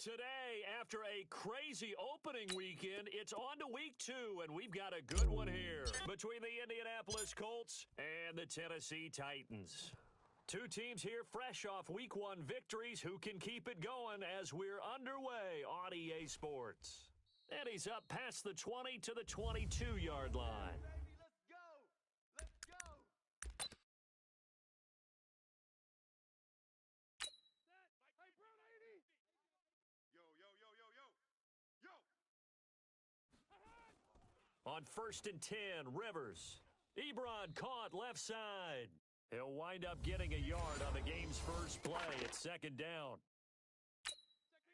Today, after a crazy opening weekend, it's on to week 2, and we've got a good one here between the Indianapolis Colts and the Tennessee Titans. Two teams here fresh off week 1 victories who can keep it going as we're underway on EA Sports. And he's up past the 20 to the 22-yard line. On 1st and 10, Rivers. Ebron caught left side. He'll wind up getting a yard on the game's first play at 2nd down.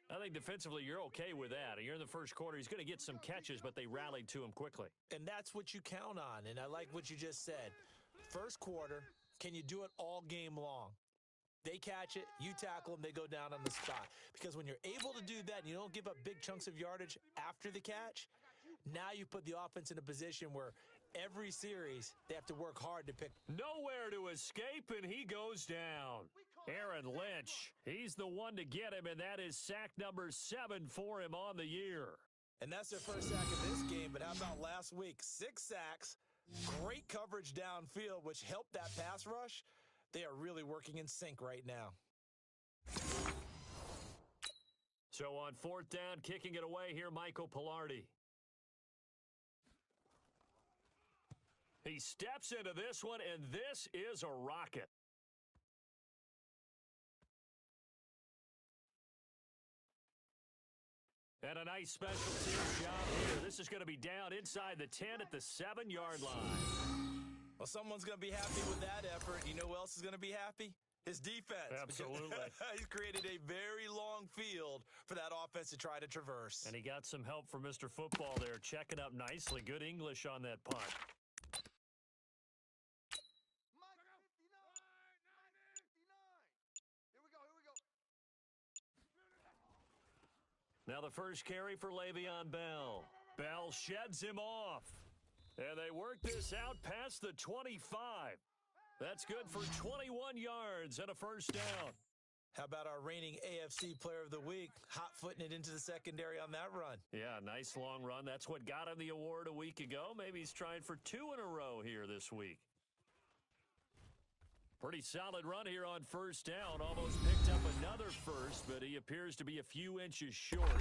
I think defensively you're okay with that. You're in the first quarter. He's going to get some catches, but they rallied to him quickly. And that's what you count on, and I like what you just said. First quarter, can you do it all game long? They catch it, you tackle them, they go down on the spot. Because when you're able to do that and you don't give up big chunks of yardage after the catch, now you put the offense in a position where every series they have to work hard to pick. Nowhere to escape, and he goes down. Aaron Lynch, he's the one to get him, and that is sack number 7 for him on the year. And that's their first sack of this game, but how about last week? 6 sacks, great coverage downfield, which helped that pass rush. They are really working in sync right now. So on 4th down, kicking it away here, Michael Pilardi. He steps into this one, and this is a rocket. And a nice special teams job here. This is going to be down inside the 10 at the 7-yard line. Well, someone's going to be happy with that effort. You know who else is going to be happy? His defense. Absolutely. He's created a very long field for that offense to try to traverse. And he got some help from Mr. Football there, checking up nicely. Good English on that punt. Now the first carry for Le'Veon Bell. Bell sheds him off. And they work this out past the 25. That's good for 21 yards and a first down. How about our reigning AFC Player of the Week, hot-footing it into the secondary on that run? Yeah, nice long run. That's what got him the award a week ago. Maybe he's trying for 2 in a row here this week. Pretty solid run here on first down. Almost picked up another first, but he appears to be a few inches short.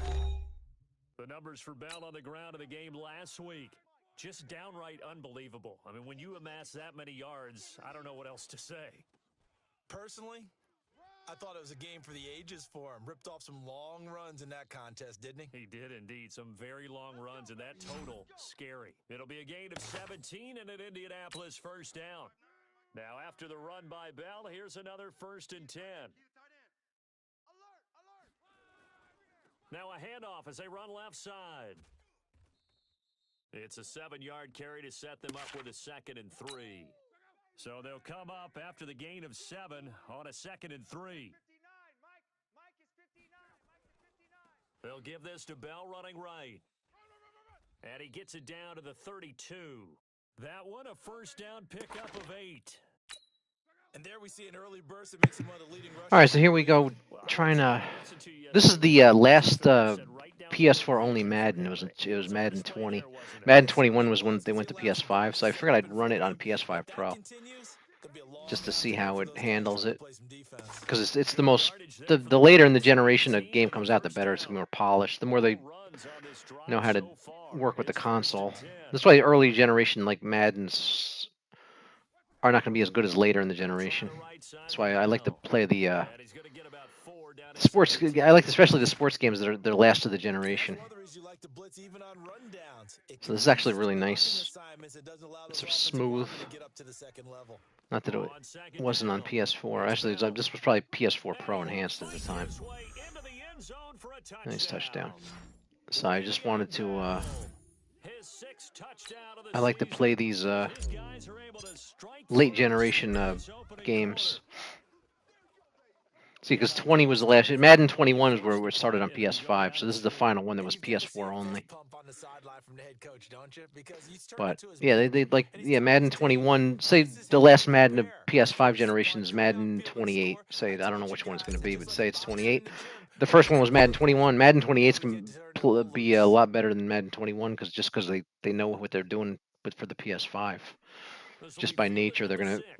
The numbers for Bell on the ground in the game last week, just downright unbelievable. I mean, when you amass that many yards, I don't know what else to say. Personally, I thought it was a game for the ages for him. Ripped off some long runs in that contest, didn't he? He did indeed. Some very long runs, and that total, scary. It'll be a gain of 17 and an Indianapolis first down. Now, after the run by Bell, here's another 1st and 10. Now a handoff as they run left side. It's a 7-yard carry to set them up with a 2nd and 3. So they'll come up after the gain of 7 on a 2nd and 3. They'll give this to Bell running right. And he gets it down to the 32. That one a first down pickup of 8. And there we see an early burst that makes him one of the leading rushers. All right, so here we go. Trying to. This is the last PS4 only Madden. It was Madden 20. Madden 21 was when they went to PS5. So I figured I'd run it on PS5 Pro just to see how it handles it. Because it's the most. The later in the generation a game comes out, the better it's more polished. The more they know how to work with the console. That's why early generation like Maddens are not going to be as good as later in the generation. That's why I like to play the sports. I like especially the sports games that are last of the generation. So this is actually really nice. It's sort of smooth. Not that it wasn't on PS4. Actually, this was probably PS4 Pro enhanced at the time. Nice touchdown. So I just wanted to. I like to play these late generation games. See, because 20 was the last. Madden 21 is where it started on PS5, so this is the final one that was PS4 only. But yeah, they like Madden 21. Say the last Madden of PS5 generation is Madden 28. Say I don't know which one it's going to be, but say it's 28. The first one was Madden 21. Madden 28 can be a lot better than Madden 21 because they know what they're doing, but for the PS5, just by nature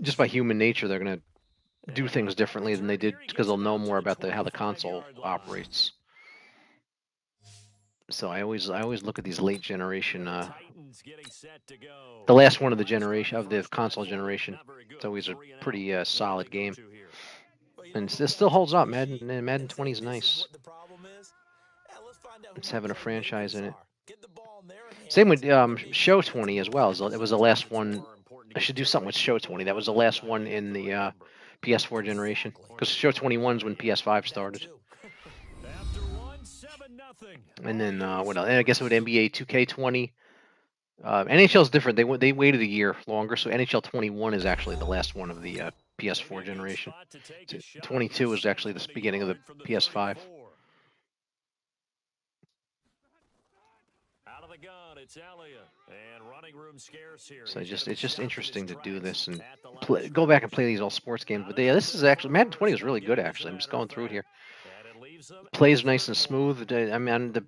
just by human nature they're gonna do things differently than they did because they'll know more about how the console operates. So I always look at these late generation, the last one of the generation of the console generation. It's always a pretty solid game, and it still holds up. Madden 20 is nice. It's having a franchise in it. Same with Show 20 as well. It was the last one. I should do something with Show 20. That was the last one in the PS4 generation because Show 21 is when PS5 started. And then what else? And I guess with NBA 2K20, NHL is different. They waited a year longer, so NHL 21 is actually the last one of the PS4 generation. 22 is actually the beginning of the PS5. So it's just interesting to do this and go back and play these old sports games. But this is actually Madden 20 is really good. Actually, I'm just going through it here. Plays nice and smooth. I mean, the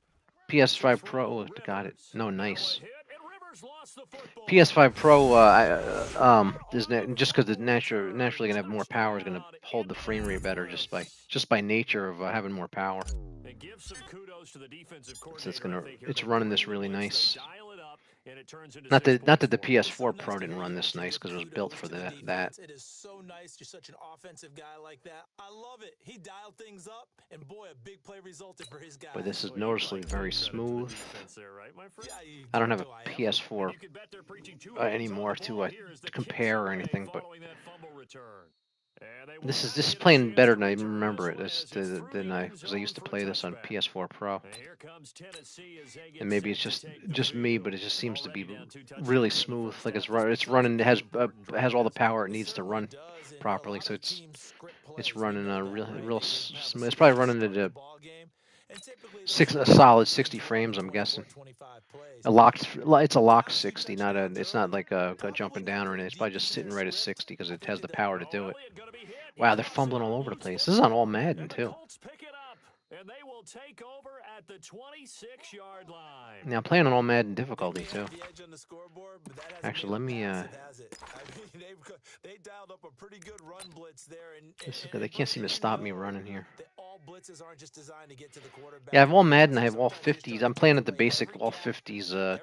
PS5 Pro got it. No, nice. PS5 Pro is just because it's naturally gonna have more power, is gonna hold the frame rate better just by nature of having more power. So it's running this really nice. Not that the PS4 Pro didn't run this nice because it was built for that. It is so nice. You're such an offensive guy like that. I love it. He dialed things up, and boy, a big play resulted for his guy. But this is noticeably very smooth. I don't have a PS4 anymore to compare or anything, but this is playing better than I remember it. Because I used to play this on PS4 Pro. And maybe it's just me, but it just seems to be really smooth. Like it's running. It has all the power it needs to run properly. So it's running real smooth. It's probably running at a solid 60 frames, I'm guessing. It's a locked 60, it's not like jumping down or anything. It's probably just sitting right at 60 because it has the power to do it. Wow, they're fumbling all over the place. This is on all Madden too. Now I'm playing on all Madden difficulty too. Actually, let me. They dialed up a pretty good run blitz there, and they can't seem to stop me running here. All blitzes aren't just designed to get to the quarterback. Yeah, I have all Madden. I have all 50s. I'm playing at the basic all 50s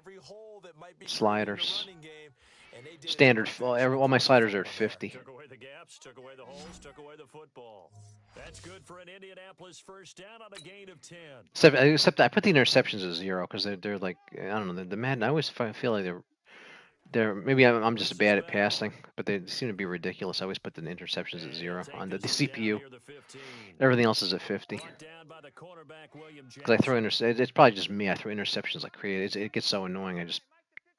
sliders. Standard. All my sliders are at 50. Took away the gaps, took away the holes, took away the football. That's good for an Indianapolis first down on a gain of 10. Except I put the interceptions at 0 because they're like, I don't know, the Madden. I always feel like they're maybe I'm just bad at passing, but they seem to be ridiculous. I always put the interceptions at 0 on the CPU. Everything else is at 50. Because I throw it's probably just me. I throw interceptions like crazy. It gets so annoying. I just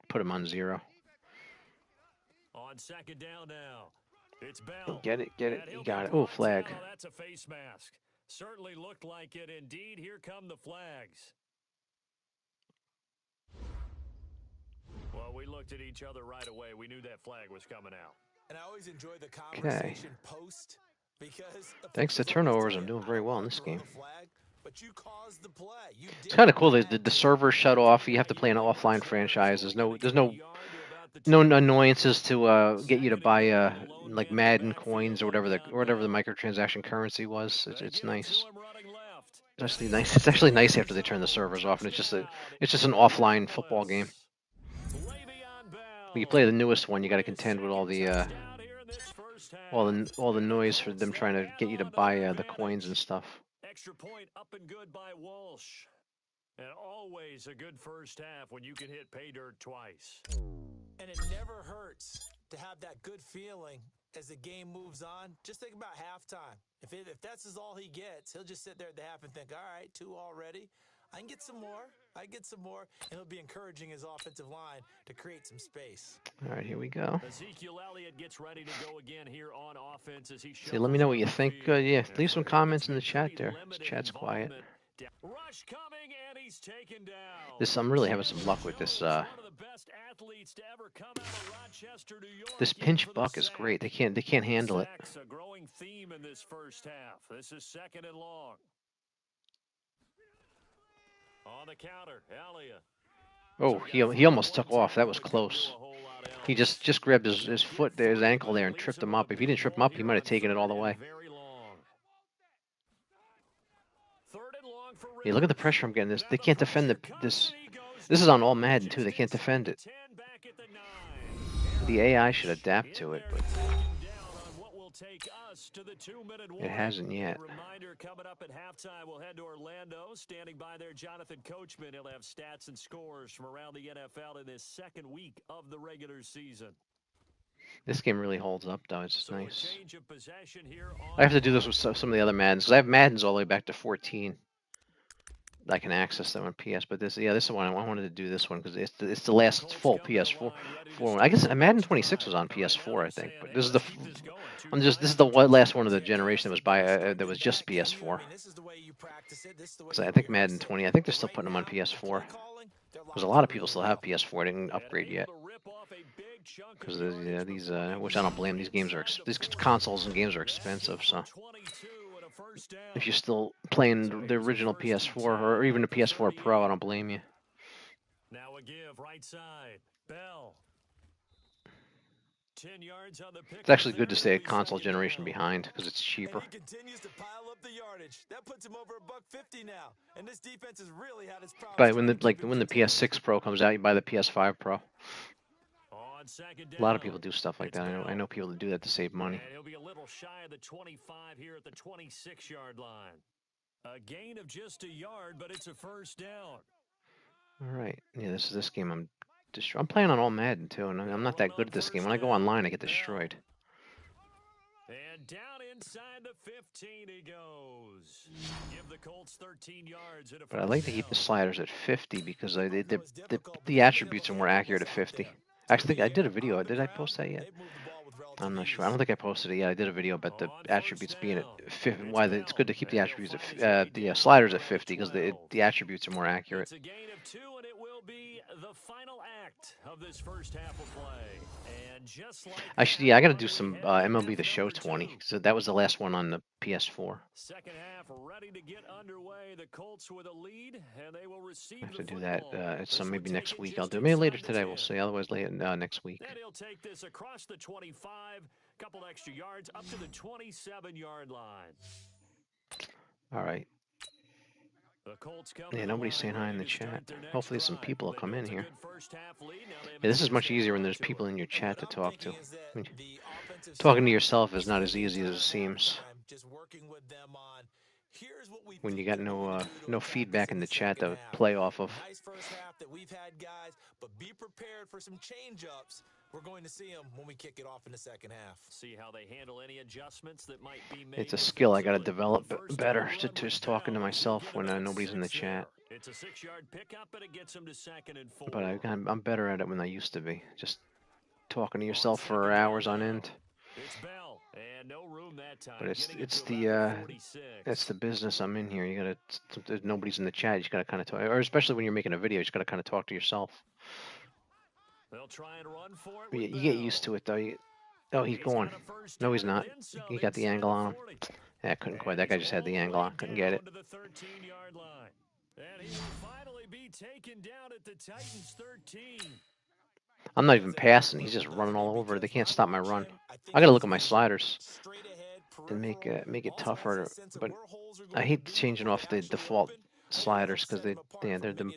put them on 0. On second down now. It's Bell. Get it. You got it. Oh, flag. Oh, that's a face mask. Certainly looked like it indeed. Here come the flags. Well, we looked at each other right away. We knew that flag was coming out. And I always enjoy the conversation post because thanks to turnovers, I'm doing very well in this game. But you caused the play. It's kind of cool that the server shut off. You have to play an offline franchise. There's no annoyances to get you to buy like Madden coins or whatever the microtransaction currency was. It's nice. It's actually nice after they turn the servers off, and it's just an offline football game. When you play the newest one, you got to contend with all the noise for them trying to get you to buy the coins and stuff. Extra point up and good by Walsh. And always a good first half when you can hit pay dirt twice. And it never hurts to have that good feeling as the game moves on. Just think about halftime. If that's all he gets, he'll just sit there at the half and think, all right, 2 already. I can get some more. And he'll be encouraging his offensive line to create some space. All right, here we go. Ezekiel Elliott gets ready to go again here on offense as he shows. See, let me know what you think. Yeah, leave some comments in the chat there. This chat's quiet. Rush coming, and he's taken down. I'm really having some luck with this. This pinch buck is great. They can't handle it. A growing theme in this first half. This is second and long. On the counter, Elliott. Oh, he almost took off. That was close. He just grabbed his foot there, his ankle there, and tripped him up. If he didn't trip him up, he might have taken it all the way. Yeah, look at the pressure I'm getting. They can't defend this. This is on all Madden too. They can't defend it. The AI should adapt to it, but it hasn't yet. Reminder coming up at halftime. We'll head to Orlando. Standing by there, Jonathan Coachman. He'll have stats and scores from around the NFL in this second week of the regular season. This game really holds up, though. It's nice. I have to do this with some of the other Maddens, because I have Maddens all the way back to 14. I can access them on PS, but this is one I wanted to do. This one because it's the last full PS4 one. I guess Madden 26 was on PS4, I think, but this is the last one of the generation that was just PS4. So I think Madden 20. I think they're still putting them on PS4 because a lot of people still have PS4. They didn't upgrade yet. Because these, which I don't blame. These consoles and games are expensive. So if you're still playing the original PS4 or even the PS4 Pro, I don't blame you. Now a give right side, Bell. 10 yards on the pick. It's actually good to stay a console generation behind because it's cheaper. And he continues to pile up the yardage. That puts him over $150 now. And this defense has really had its problems. But when the PS6 Pro comes out, you buy the PS5 Pro. A lot of people do stuff like that. I know people that do that to save money. And he'll be a little shy of the 25 here at the 26-yard line. A gain of just a yard, but it's a first down. All right. Yeah, this game I'm playing on all Madden too, and I'm not that good at this game. When I go online, I get destroyed. And down inside the 15 he goes. Give the Colts 13 yards. But I like to keep the sliders at 50 because the attributes are more accurate at 50. Actually, I did a video. Did I post that yet? I'm not sure. I don't think I posted it yet. I did a video about the attributes being at 50. Why it's good to keep the attributes at the sliders at 50 because the attributes are more accurate. It's a gain of 2, and it will be the final act of this first half of play. And just like I got to do some MLB The Show 20. So that was the last one on the PS4. Second half ready to get underway. The Colts with a lead, and they will receive. I have to do that. Maybe next week I'll do. Maybe later today we'll see. Otherwise, next week. Then he'll take this across the 25, couple extra yards up to the 27-yard line. All right. Yeah, nobody's saying hi in the chat. Hopefully some people will come in here. Yeah, this is much easier when there's people in your chat to talk to. Talking to yourself is not as easy as it seems. When you got no feedback in the chat to play off of. Nice first half that we've had, guys, but be prepared for some change-ups. We're going to see them when we kick it off in the second half. See how they handle any adjustments that might be made. It's a skill I got to develop better to just talking to myself when nobody's in the chat. It's a 6-yard pickup, but it gets them to 2nd and 4. But I'm better at it than I used to be. Just talking to yourself for hours on end. It's Bell, and no room that time. But it's the business I'm in here. You gotta. Nobody's in the chat. You just gotta kind of talk, or especially when you're making a video, you just gotta kind of talk to yourself. They'll try and run for it. You get used to it though. Oh, he's going. No, he's not. He got the angle on him. Yeah, I couldn't quite. That guy just had the angle on. Couldn't get it. And he will finally be taken down at the Titans 13. I'm not even passing. He's just running all over. They can't stop my run. I gotta look at my sliders and make it tougher. But I hate changing off the default sliders because they're the.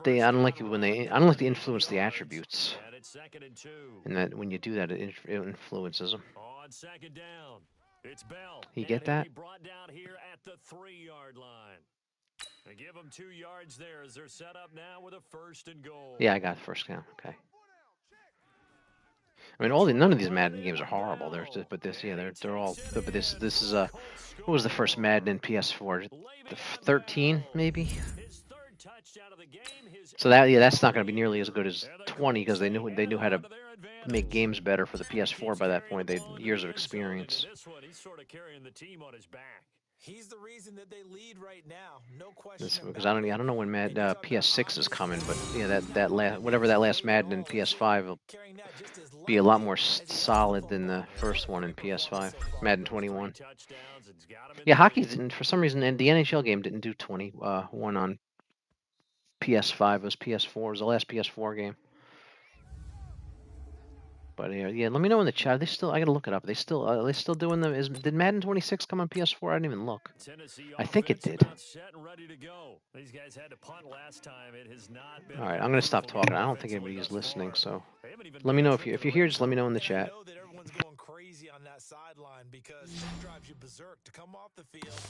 I don't like it when I don't like to influence the attributes. And that when you do that, it influences them. On second down, it's Bell. You get that? Brought down here at the 3-yard line. They give them 2 yards there as they're set up now with a 1st and goal. Yeah, I got first down. Okay. I mean, none of these Madden games are horrible. They're all. But this is what was the first Madden in PS4? 13 maybe. So that's not going to be nearly as good as 20 because they knew how to make games better for the PS4 by that point. They had years of experience. This one, he's sort of carrying the team on his back. He's the reason that they lead right now. No question This, about because I don't know when PS6 is coming, but yeah, that last whatever that last Madden in PS5 will be a lot more solid than the first one in PS5, Madden 21. Yeah, hockey didn't for some reason, and the NHL game didn't do 21 on PS5. It was PS4. It was the last PS4 game. But yeah, let me know in the chat. They still, I gotta look it up. Are they still doing them? Did Madden 26 come on PS4? I didn't even look. I think it did. All right, I'm gonna stop talking. I don't think anybody is listening, so let me know if you're here. Just let me know in the chat. I know that everyone's going crazy on that sideline because it drives you berserk to come off the field,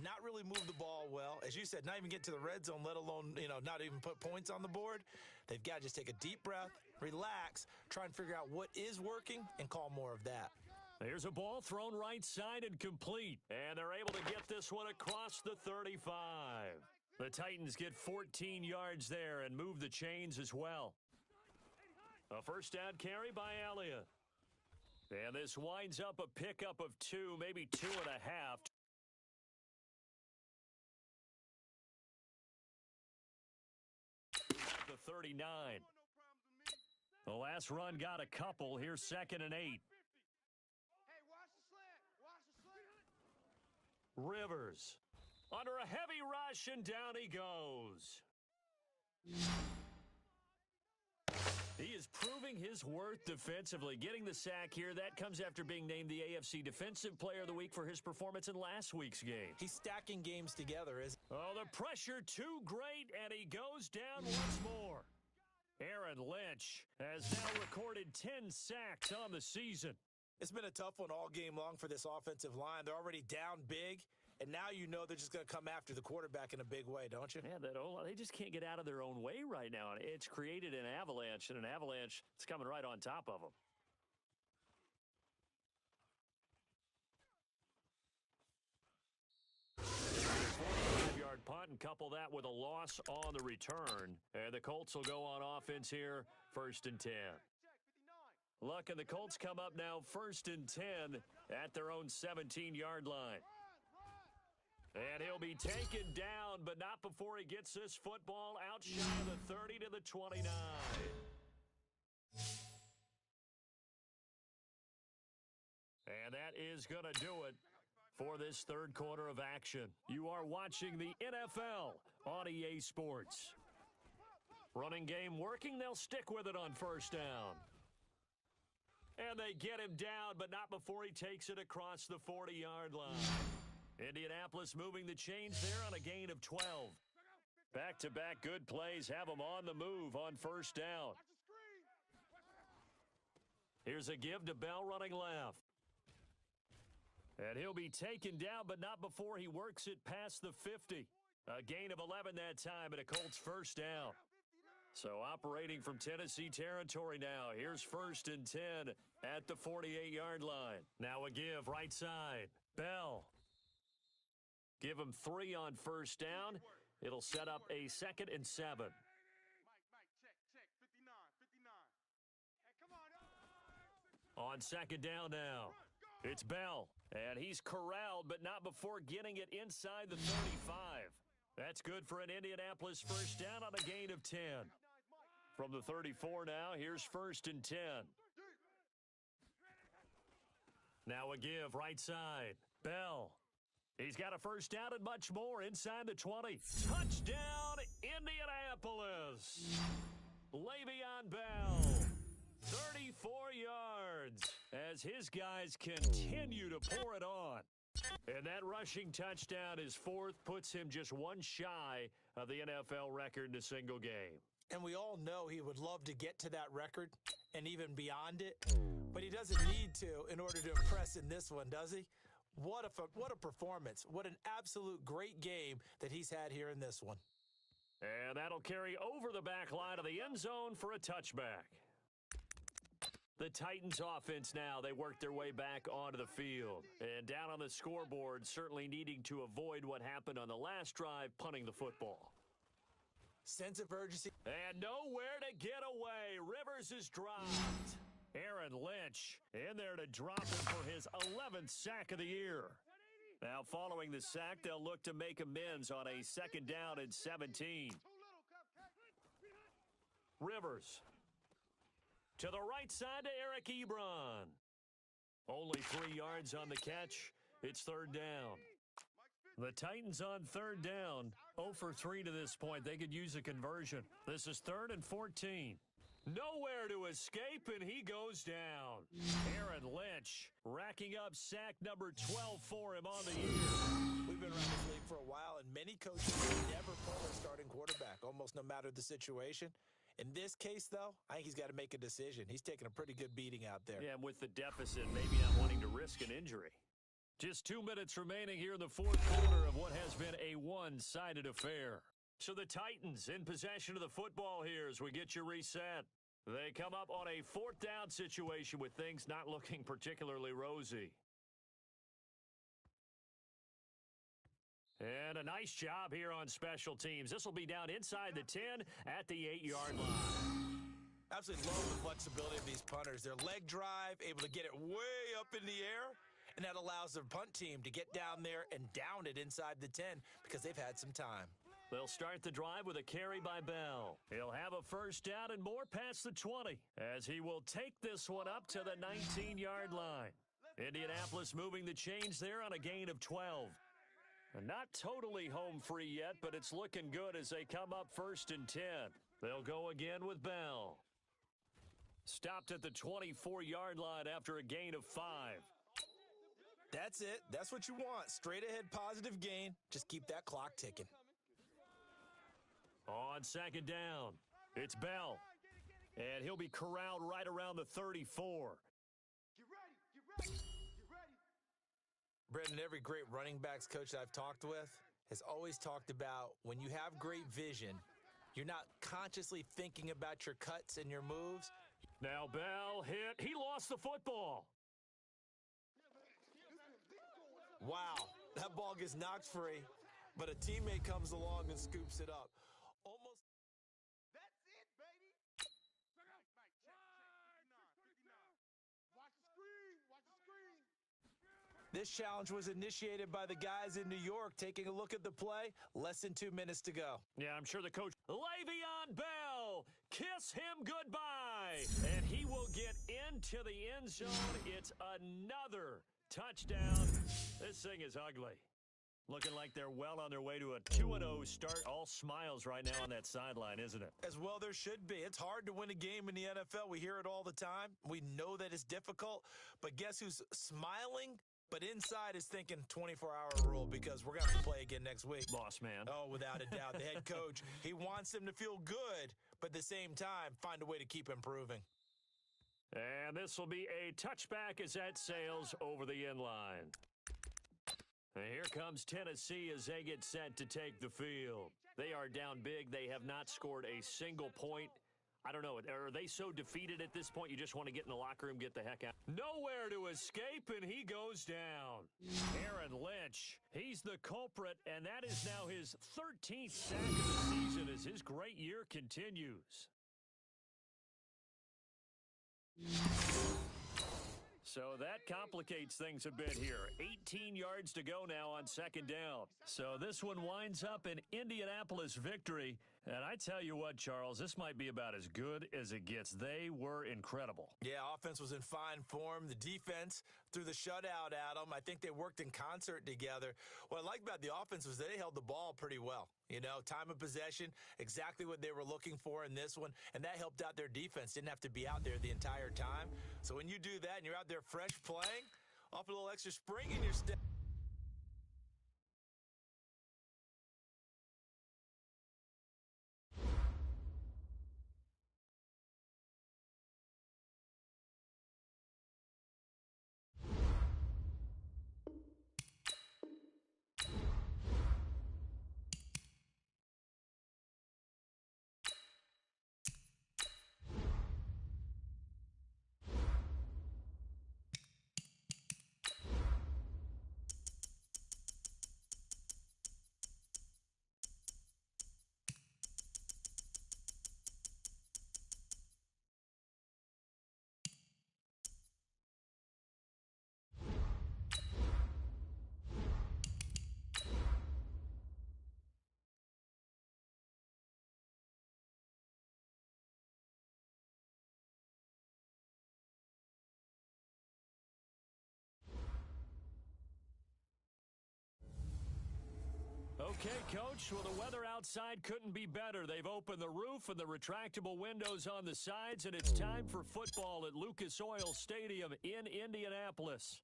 not really move the ball well, as you said, not even get to the red zone, let alone not even put points on the board. They've got to just take a deep breath, relax, try and figure out what is working, and call more of that. Here's a ball thrown right side and complete. And they're able to get this one across the 35. The Titans get 14 yards there and move the chains as well. A first down carry by Elliott. And this winds up a pickup of 2, maybe 2.5. The 39. The last run got a couple. Here's 2nd and 8. Rivers under a heavy rush, and down he goes. He is proving his worth defensively, getting the sack here. That comes after being named the AFC Defensive Player of the Week for his performance in last week's game. He's stacking games together. Oh, the pressure too great, and he goes down once more. Aaron Lynch has now recorded 10 sacks on the season. It's been a tough one all game long for this offensive line. They're already down big, and now you know they're just going to come after the quarterback in a big way, don't you? Yeah, they just can't get out of their own way right now. And it's created an avalanche, and an avalanche is coming right on top of them. Punt and couple that with a loss on the return. And the Colts will go on offense here, 1st and 10. Luck and the Colts come up now 1st and 10 at their own 17-yard line. And he'll be taken down, but not before he gets this football out shy of the 30 to the 29. And that is going to do it for this third quarter of action. You are watching the NFL on EA Sports. Running game working. They'll stick with it on 1st down. And they get him down, but not before he takes it across the 40-yard line. Indianapolis moving the chains there on a gain of 12. Back-to-back good plays have them on the move on 1st down. Here's a give to Bell running left. And he'll be taken down, but not before he works it past the 50. A gain of 11 that time, and a Colts 1st down. So operating from Tennessee territory now. Here's 1st and 10 at the 48-yard line. Now a give right side. Bell. Give him 3 on 1st down. It'll set up a 2nd and 7. On 2nd down now. It's Bell, and he's corralled, but not before getting it inside the 35. That's good for an Indianapolis 1st down on a gain of 10. From the 34 now, here's 1st and 10. Now a give right side. Bell. He's got a 1st down and much more inside the 20. Touchdown, Indianapolis. Le'Veon Bell. 34 yards as his guys continue to pour it on. And that rushing touchdown is 4th, puts him just 1 shy of the NFL record in a single game. And we all know he would love to get to that record and even beyond it, but he doesn't need to in order to impress in this one, does he? What a performance. What an absolute great game that he's had here in this one. And that'll carry over the back line of the end zone for a touchback. The Titans offense now, they work their way back onto the field. And down on the scoreboard, certainly needing to avoid what happened on the last drive, punting the football. Sense of urgency. And nowhere to get away. Rivers is dropped. Aaron Lynch in there to drop him for his 11th sack of the year. Now, following the sack, they'll look to make amends on a 2nd down and 17. Rivers. To the right side to Eric Ebron. Only 3 yards on the catch. It's 3rd down. The Titans on 3rd down. 0 for 3 to this point. They could use a conversion. This is 3rd and 14. Nowhere to escape, and he goes down. Aaron Lynch racking up sack number 12 for him on the year. We've been around this league for a while, and many coaches never pull their starting quarterback, almost no matter the situation. In this case, though, I think he's got to make a decision. He's taking a pretty good beating out there. Yeah, and with the deficit, maybe not wanting to risk an injury. Just 2 minutes remaining here in the 4th quarter of what has been a one-sided affair. So the Titans in possession of the football here as we get you reset. They come up on a 4th down situation with things not looking particularly rosy. And a nice job here on special teams. This will be down inside the 10 at the 8-yard line. Absolutely love the flexibility of these punters. Their leg drive, able to get it way up in the air, and that allows their punt team to get down there and down it inside the 10 because they've had some time. They'll start the drive with a carry by Bell. He'll have a 1st down and more past the 20 as he will take this one up to the 19-yard line. Indianapolis moving the chains there on a gain of 12. Not totally home free yet, but it's looking good as they come up 1st and 10. They'll go again with Bell. Stopped at the 24-yard line after a gain of 5. That's it. That's what you want. Straight ahead positive gain. Just keep that clock ticking. On 2nd down, it's Bell. And he'll be corralled right around the 34. Get ready, get ready, get ready. Brendan, every great running backs coach I've talked with has always talked about when you have great vision, you're not consciously thinking about your cuts and your moves. Now Bell hit. He lost the football. Wow, that ball gets knocked free, but a teammate comes along and scoops it up. Almost. That's it, baby. Watch the screen, watch the screen. This challenge was initiated by the guys in New York. Taking a look at the play, less than 2 minutes to go. Yeah, I'm sure the coach, Le'Veon Bell, kiss him goodbye. And he will get into the end zone. It's another touchdown. This thing is ugly. Looking like they're well on their way to a 2-0 start. All smiles right now on that sideline, isn't it? As well there should be. It's hard to win a game in the NFL. We hear it all the time. We know that it's difficult. But guess who's smiling? But inside is thinking 24-hour rule because we're going to have to play again next week. Boss man. Oh, without a doubt. The head coach, he wants them to feel good, but at the same time, find a way to keep improving. And this will be a touchback as that sails over the end line. And here comes Tennessee as they get set to take the field. They are down big. They have not scored a single point. I don't know. Are they so defeated at this point you just want to get in the locker room, get the heck out? Nowhere to escape, and he goes down. Aaron Lynch, he's the culprit, and that is now his 13th sack of the season as his great year continues. So that complicates things a bit here. 18 yards to go now on 2nd down. So this one winds up an Indianapolis victory. And I tell you what, Charles, this might be about as good as it gets. They were incredible. Yeah, offense was in fine form. The defense threw the shutout at them. I think they worked in concert together. What I like about the offense was they held the ball pretty well. You know, time of possession, exactly what they were looking for in this one, and that helped out their defense. Didn't have to be out there the entire time. So when you do that and you're out there fresh playing, off a little extra spring in your step. Coach. Well, the weather outside couldn't be better. They've opened the roof and the retractable windows on the sides, and it's time for football at Lucas Oil Stadium in Indianapolis.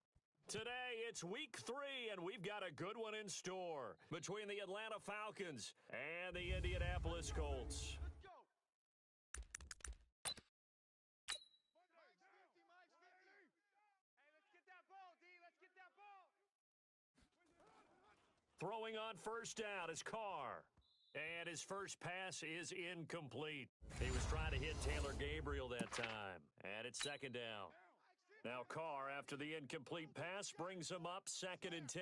Today, it's week 3, and we've got a good one in store between the Atlanta Falcons and the Indianapolis Colts. Throwing on first down is Carr. And his first pass is incomplete. He was trying to hit Taylor Gabriel that time. And it's second down. Now Carr, after the incomplete pass, brings him up 2nd and 10.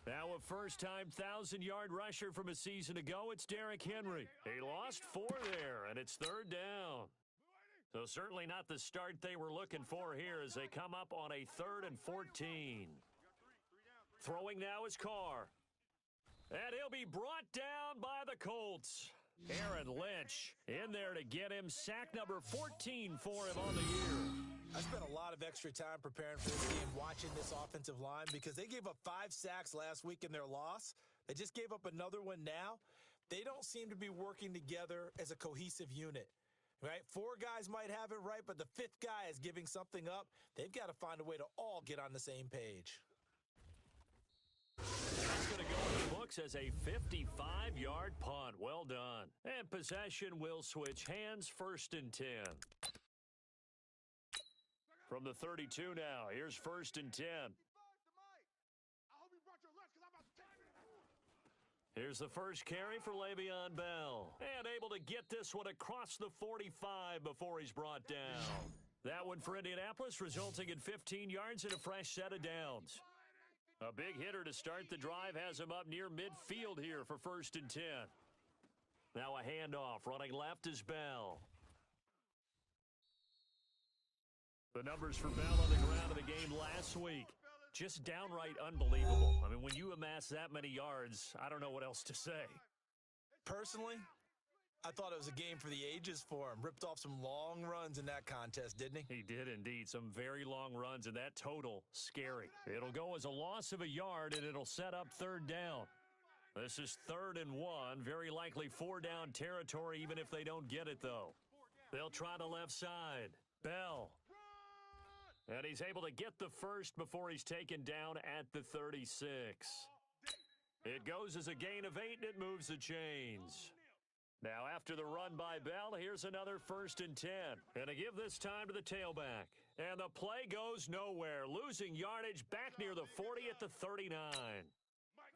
Now a first-time 1,000-yard rusher from a season ago, it's Derrick Henry. He lost 4 there, and it's 3rd down. So certainly not the start they were looking for here as they come up on a 3rd and 14. Throwing now is Carr. And he'll be brought down by the Colts. Aaron Lynch in there to get him sack number 14 for him on the year. I spent a lot of extra time preparing for this game, watching this offensive line, because they gave up 5 sacks last week in their loss. They just gave up another one now. They don't seem to be working together as a cohesive unit. Right? 4 guys might have it right, but the 5th guy is giving something up. They've got to find a way to all get on the same page. That's going to go in the books as a 55-yard punt. Well done. And possession will switch hands, 1st and 10. From the 32 now, here's 1st and 10. Here's the first carry for Le'Veon Bell. And able to get this one across the 45 before he's brought down. That one for Indianapolis, resulting in 15 yards and a fresh set of downs. A big hitter to start the drive has him up near midfield here for 1st and 10. Now a handoff. Running left is Bell. The numbers for Bell on the ground of the game last week. Just downright unbelievable. I mean, when you amass that many yards, I don't know what else to say. Personally, I thought it was a game for the ages for him. Ripped off some long runs in that contest, didn't he? He did indeed. Some very long runs, and that total, scary. It'll go as a loss of a yard, and it'll set up 3rd down. This is 3rd and 1. Very likely 4-down territory, even if they don't get it, though. They'll try the left side. Bell. And he's able to get the first before he's taken down at the 36. It goes as a gain of 8, and it moves the chains. Now, after the run by Bell, here's another 1st and 10. And to give this time to the tailback. And the play goes nowhere, losing yardage back near the 40 at the 39.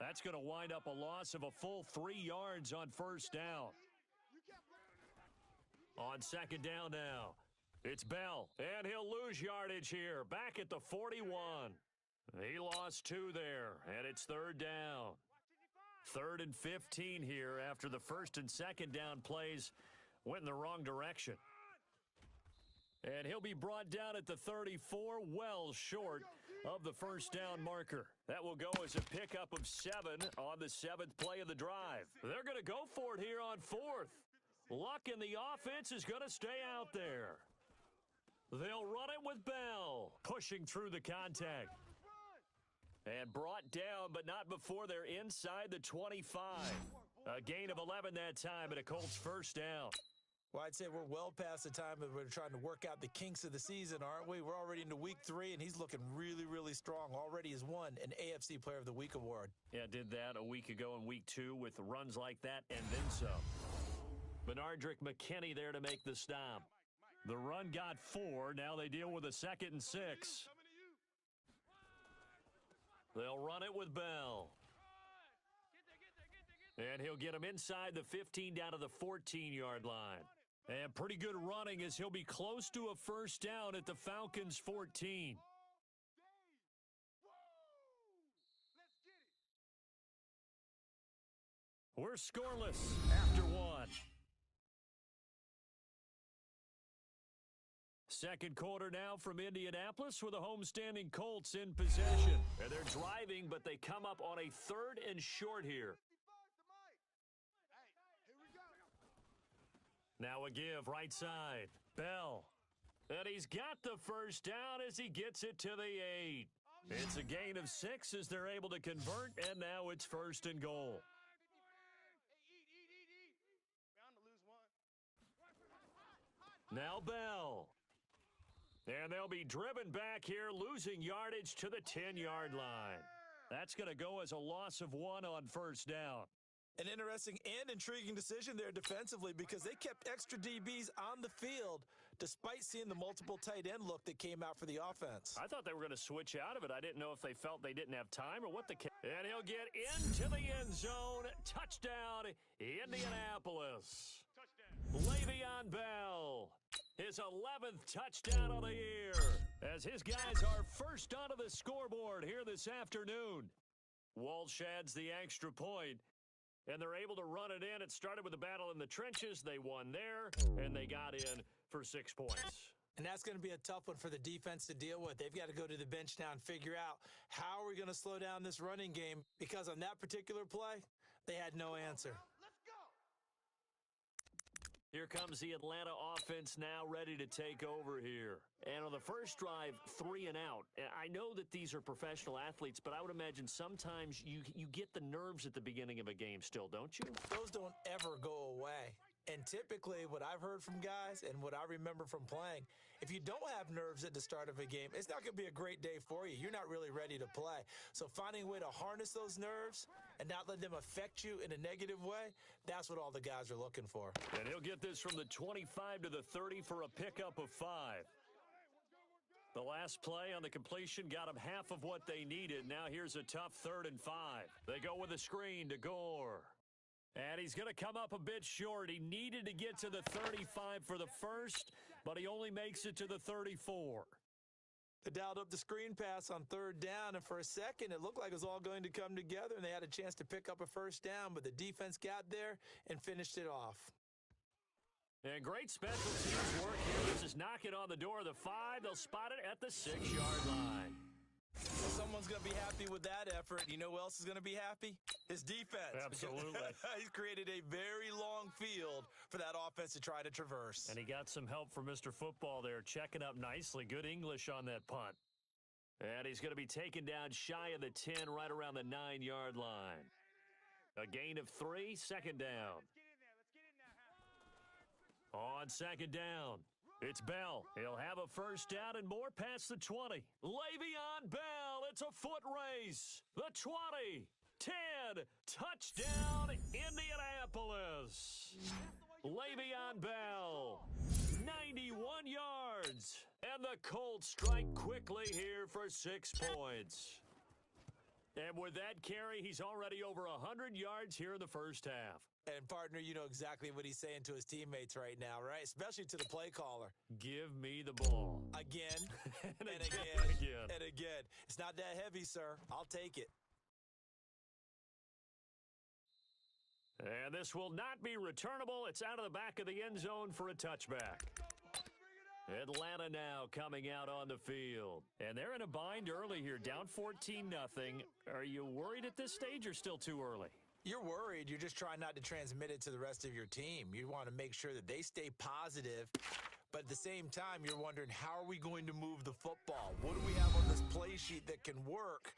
That's going to wind up a loss of a full 3 yards on 1st down. On 2nd down now. It's Bell, and he'll lose yardage here, back at the 41. He lost 2 there, and it's 3rd down. 3rd and 15 here after the 1st and 2nd down plays went in the wrong direction. And he'll be brought down at the 34, well short of the 1st down marker. That will go as a pickup of 7 on the 7th play of the drive. They're going to go for it here on 4th. Luck in the offense is going to stay out there. They'll run it with Bell, pushing through the contact. And brought down, but not before they're inside the 25. A gain of 11 that time, and a Colts 1st down. Well, I'd say we're well past the time that we're trying to work out the kinks of the season, aren't we? We're already into week 3, and he's looking really, really strong. Already has won an AFC Player of the Week award. Yeah, did that a week ago in week 2 with runs like that and then some. Benardrick McKinney there to make the stop. The run got 4. Now they deal with a 2nd and 6. They'll run it with Bell. And he'll get him inside the 15 down to the 14-yard line. And pretty good running as he'll be close to a 1st down at the Falcons' 14. We're scoreless after 1. Second quarter now from Indianapolis with the homestanding Colts in possession. And they're driving, but they come up on a 3rd and short here. Now a give, right side. Bell. And he's got the 1st down as he gets it to the 8. It's a gain of 6 as they're able to convert, and now it's 1st and goal. Bound to lose one. Now Bell. And they'll be driven back here, losing yardage to the 10-yard line. That's going to go as a loss of 1 on 1st down. An interesting and intriguing decision there defensively because they kept extra DBs on the field despite seeing the multiple tight end look that came out for the offense. I thought they were going to switch out of it. I didn't know if they felt they didn't have time or what the case. And he'll get into the end zone. Touchdown, Indianapolis. Touchdown. Le'Veon Bell, his 11th touchdown of the year, as his guys are first onto the scoreboard here this afternoon. Walsh adds the extra point, and they're able to run it in. It started with a battle in the trenches. They won there, and they got in for 6 points. And that's going to be a tough one for the defense to deal with. They've got to go to the bench now and figure out how are we going to slow down this running game, because on that particular play, they had no answer. Let's go. Here comes the Atlanta offense now ready to take over here. And on the first drive, 3 and out. I know that these are professional athletes, but I would imagine sometimes you get the nerves at the beginning of a game still, don't you? Those don't ever go away. And typically what I've heard from guys and what I remember from playing, if you don't have nerves at the start of a game, it's not going to be a great day for you. You're not really ready to play. So finding a way to harness those nerves and not let them affect you in a negative way, that's what all the guys are looking for. And he'll get this from the 25 to the 30 for a pickup of 5. The last play on the completion got them half of what they needed. Now here's a tough 3rd and 5. They go with a screen to Gore. And he's going to come up a bit short. He needed to get to the 35 for the first, but he only makes it to the 34. They dialed up the screen pass on 3rd down, and for a second, it looked like it was all going to come together, and they had a chance to pick up a 1st down, but the defense got there and finished it off. And great special teams work here. This is knocking on the door of the 5. They'll spot it at the 6-yard line. Well, someone's going to be happy with that effort. You know who else is going to be happy? His defense. Absolutely. He's created a very long field for that offense to try to traverse. And he got some help from Mr. Football there, checking up nicely. Good English on that punt. And he's going to be taken down shy of the 10, right around the 9-yard line. A gain of 3, 2nd down. Let's get in there. Let's get in there. On 2nd down, it's Bell. He'll have a 1st down and more past the 20. Le'Veon Bell, it's a foot race. The 20, 10, touchdown, Indianapolis. Le'Veon Bell, 91 yards. And the Colts strike quickly here for 6 points. And with that carry, he's already over 100 yards here in the first half. And, partner, you know exactly what he's saying to his teammates right now, right? Especially to the play caller. Give me the ball. Again, and again, and again. It's not that heavy, sir. I'll take it. And this will not be returnable. It's out of the back of the end zone for a touchback. Atlanta now coming out on the field. And they're in a bind early here, down 14-0. Are you worried at this stage or still too early? You're worried. You're just trying not to transmit it to the rest of your team. You want to make sure that they stay positive. But at the same time, you're wondering, how are we going to move the football? What do we have on this play sheet that can work?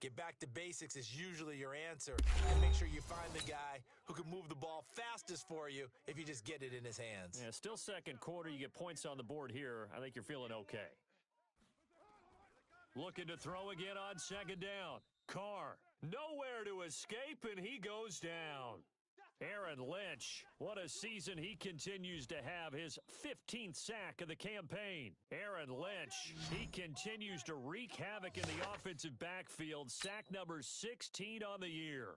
Get back to basics is usually your answer. And make sure you find the guy who can move the ball fastest for you if you just get it in his hands. Yeah, still second quarter. You get points on the board here. I think you're feeling okay. Looking to throw again on 2nd down. Carr, nowhere to escape, and he goes down. Aaron Lynch, what a season he continues to have, his 15th sack of the campaign. Aaron Lynch, he continues to wreak havoc in the offensive backfield, sack number 16 on the year.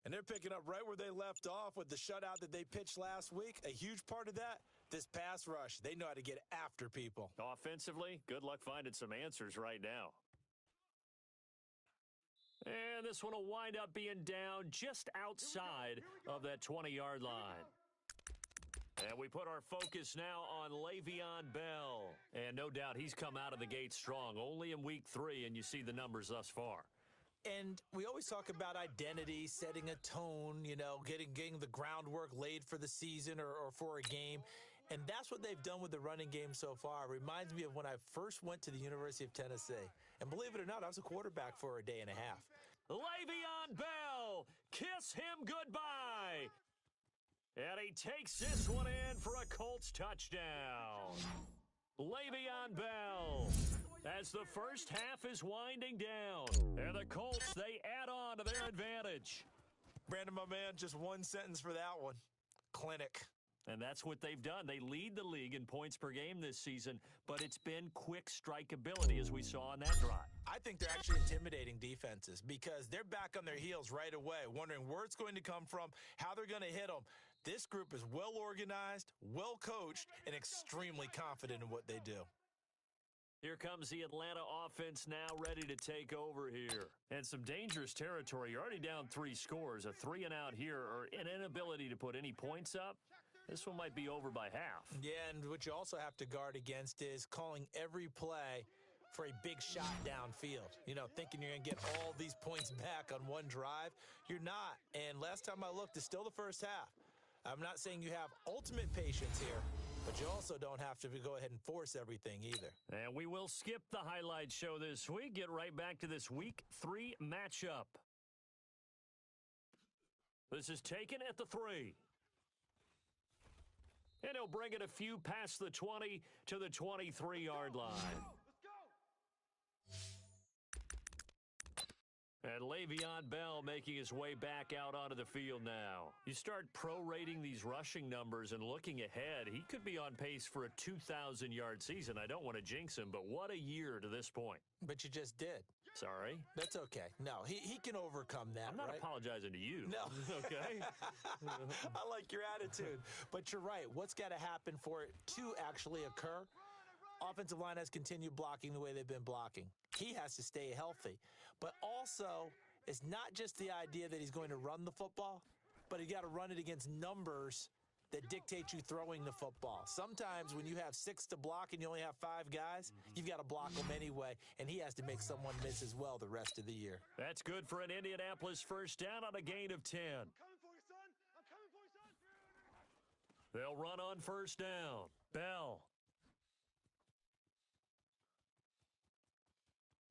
And they're picking up right where they left off with the shutout that they pitched last week. A huge part of that, this pass rush. They know how to get after people. Offensively, good luck finding some answers right now. And this one will wind up being down just outside of that 20-yard line. And we put our focus now on Le'Veon Bell. And no doubt he's come out of the gate strong, only in week 3, and you see the numbers thus far. And we always talk about identity, setting a tone, you know, getting the groundwork laid for the season or for a game. And that's what they've done with the running game so far. It reminds me of when I first went to the University of Tennessee. And believe it or not, I was a quarterback for a day and a half. Le'Veon Bell, kiss him goodbye. And he takes this one in for a Colts touchdown. Le'Veon Bell, as the first half is winding down. And the Colts, they add on to their advantage. Brandon, my man, just one sentence for that one. Clinic. And that's what they've done. They lead the league in points per game this season, but it's been quick strikeability as we saw on that drive. I think they're actually intimidating defenses because they're back on their heels right away, wondering where it's going to come from, how they're going to hit them. This group is well organized, well coached, and extremely confident in what they do. Here comes the Atlanta offense now ready to take over here. And some dangerous territory. You're already down 3 scores. A 3-and-out here or an inability to put any points up. This one might be over by half. Yeah, and what you also have to guard against is calling every play for a big shot downfield. You know, thinking you're going to get all these points back on one drive. You're not. And last time I looked, it's still the first half. I'm not saying you have ultimate patience here, but you also don't have to go ahead and force everything either. And we will skip the highlight show this week. Get right back to this Week 3 matchup. This is taken at the 3. And he'll bring it a few past the 20 to the 23-yard line. And Le'Veon Bell making his way back out onto the field now. You start prorating these rushing numbers and looking ahead, he could be on pace for a 2,000-yard season. I don't want to jinx him, but what a year to this point. But you just did. Sorry. That's okay. No, he can overcome that, I'm not right? apologizing to you. No. Okay? I like your attitude. But you're right. What's got to happen for it to actually occur? Offensive line has continued blocking the way they've been blocking. He has to stay healthy. But also, it's not just the idea that he's going to run the football, but he got to run it against numbers that dictate you throwing the football. Sometimes when you have 6 to block and you only have 5 guys, you've got to block them anyway, and he has to make someone miss as well the rest of the year. That's good for an Indianapolis first down on a gain of 10. I'm coming for you, son. I'm coming for you, son. They'll run on first down. Bell.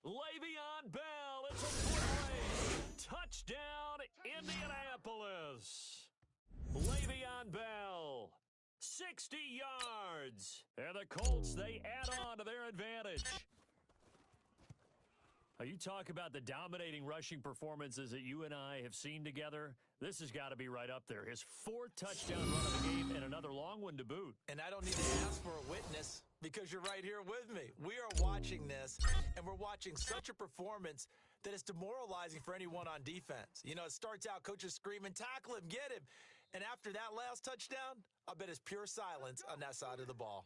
Le'Veon Bell, it's a foot race. Touchdown, Indianapolis. Le'Veon Bell, 60 yards. And the Colts, they add on to their advantage. You talk about the dominating rushing performances that you and I have seen together. This has got to be right up there. His 4th touchdown run of the game and another long one to boot. And I don't need to ask for a witness because you're right here with me. We are watching this, and we're watching such a performance that is demoralizing for anyone on defense. You know, it starts out, coaches screaming, tackle him, get him. And after that last touchdown, I bet it's pure silence on that side of the ball.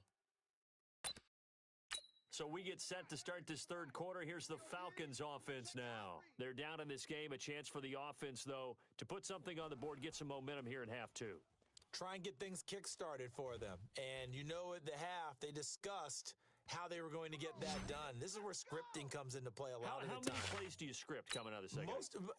So we get set to start this third quarter. Here's the Falcons offense now. They're down in this game. A chance for the offense, though, to put something on the board, get some momentum here in half 2. Try and get things kick-started for them. And you know at the half, they discussed how they were going to get that done. This is where scripting comes into play a lot of the time. How many plays do you script coming out of the second?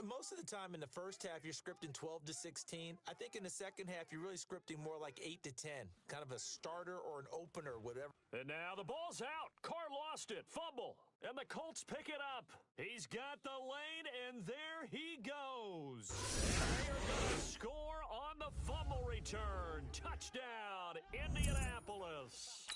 Most of the time in the first half, you're scripting 12 to 16. I think in the second half, you're really scripting more like 8 to 10, kind of a starter or an opener, whatever. And now the ball's out. Carr lost it. Fumble. And the Colts pick it up. He's got the lane, and there he goes. And they are going to score on the fumble return. Touchdown, Indianapolis.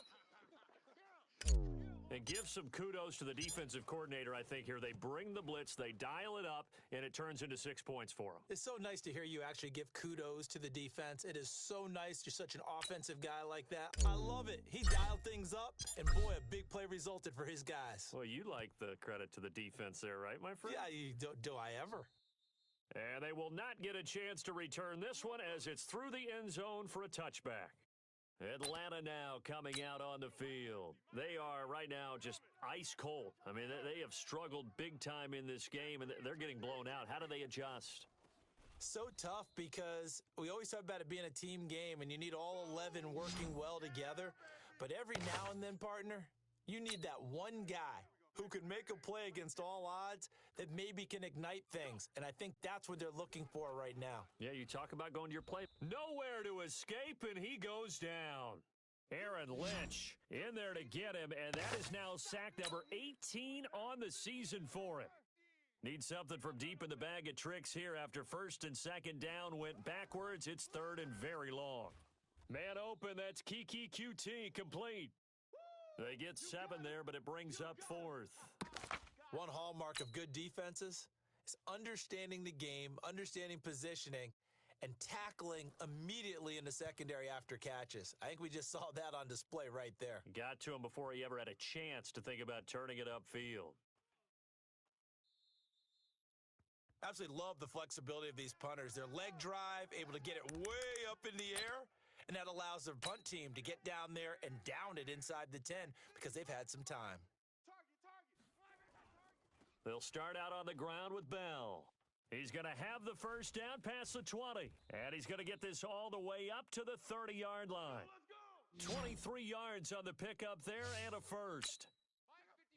And give some kudos to the defensive coordinator, I think, here. They bring the blitz, they dial it up, and it turns into 6 points for them. It's so nice to hear you actually give kudos to the defense. It is so nice. You're such an offensive guy like that. I love it. He dialed things up, and boy, a big play resulted for his guys. Well, you like the credit to the defense there, right, my friend? Yeah, do I ever? And they will not get a chance to return this one as it's through the end zone for a touchback. Atlanta now coming out on the field. They are right now just ice cold. I mean, they have struggled big time in this game, and they're getting blown out. How do they adjust? So tough because we always talk about it being a team game, and you need all 11 working well together. But every now and then, partner, you need that one guy who can make a play against all odds that maybe can ignite things. And I think that's what they're looking for right now. Yeah, you talk about going to your play. Nowhere to escape, and he goes down. Aaron Lynch in there to get him, and that is now sack number 18 on the season for him. Needs something from deep in the bag of tricks here after first and second down went backwards. It's third and very long. Man open, that's Kiki QT complete. They get 7 there, but it brings up fourth. One hallmark of good defenses is understanding the game, understanding positioning, and tackling immediately in the secondary after catches. I think we just saw that on display right there. Got to him before he ever had a chance to think about turning it upfield. Absolutely love the flexibility of these punters. Their leg drive, able to get it way up in the air, and that allows their punt team to get down there and down it inside the 10 because they've had some time. They'll start out on the ground with Bell. He's going to have the first down past the 20, and he's going to get this all the way up to the 30-yard line. 23 yards on the pickup there and a first.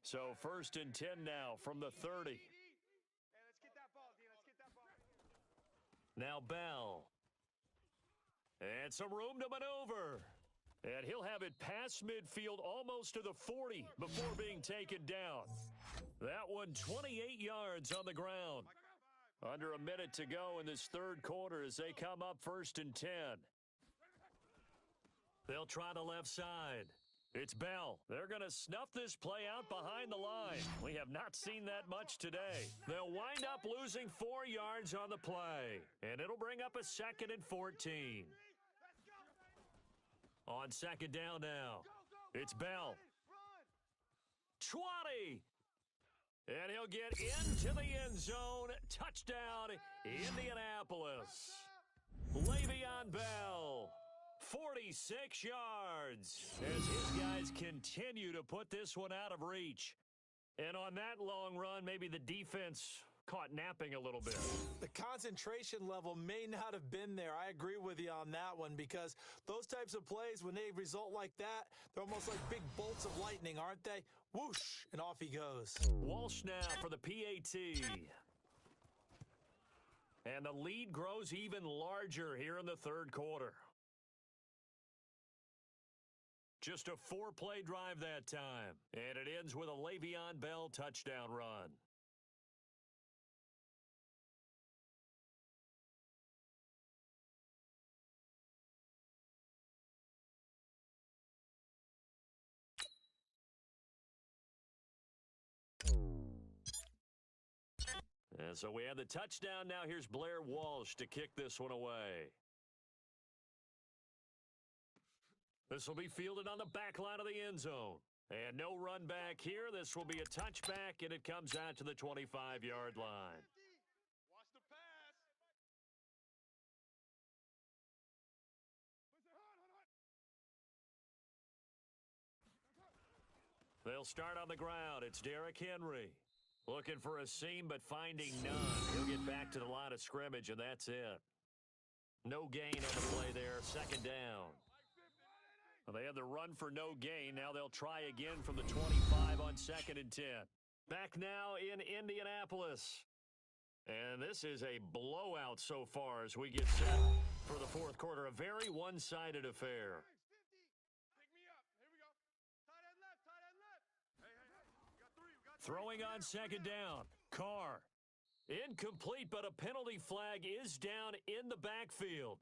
So first and 10 now from the 30. Now Bell. And some room to maneuver. And he'll have it past midfield almost to the 40 before being taken down. That one 28 yards on the ground. Under a minute to go in this third quarter as they come up first and 10. They'll try the left side. It's Bell. They're going to snuff this play out behind the line. We have not seen that much today. They'll wind up losing 4 yards on the play. And it'll bring up a second and 14. On second down now. It's Bell. 20. And he'll get into the end zone. Touchdown, Indianapolis. Le'Veon Bell, 46 yards. As his guys continue to put this one out of reach. And on that long run, maybe the defense caught napping a little bit. The concentration level may not have been there. I agree with you on that one because those types of plays, when they result like that, they're almost like big bolts of lightning, aren't they? Whoosh, and off he goes. Walsh now for the PAT. And the lead grows even larger here in the third quarter. Just a 4-play drive that time. And it ends with a Le'Veon Bell touchdown run. And so we have the touchdown. Now here's Blair Walsh to kick this one away. This will be fielded on the back line of the end zone. And no run back here. This will be a touchback, and it comes out to the 25-yard line. Watch the pass. They'll start on the ground. It's Derrick Henry. Looking for a seam, but finding none. He'll get back to the line of scrimmage, and that's it. No gain on the play there. Second down. Well, they had the run for no gain. Now they'll try again from the 25 on second and 10. Back now in Indianapolis. And this is a blowout so far as we get set for the fourth quarter. A very one-sided affair. Throwing on second down. Carr. Incomplete, but a penalty flag is down in the backfield.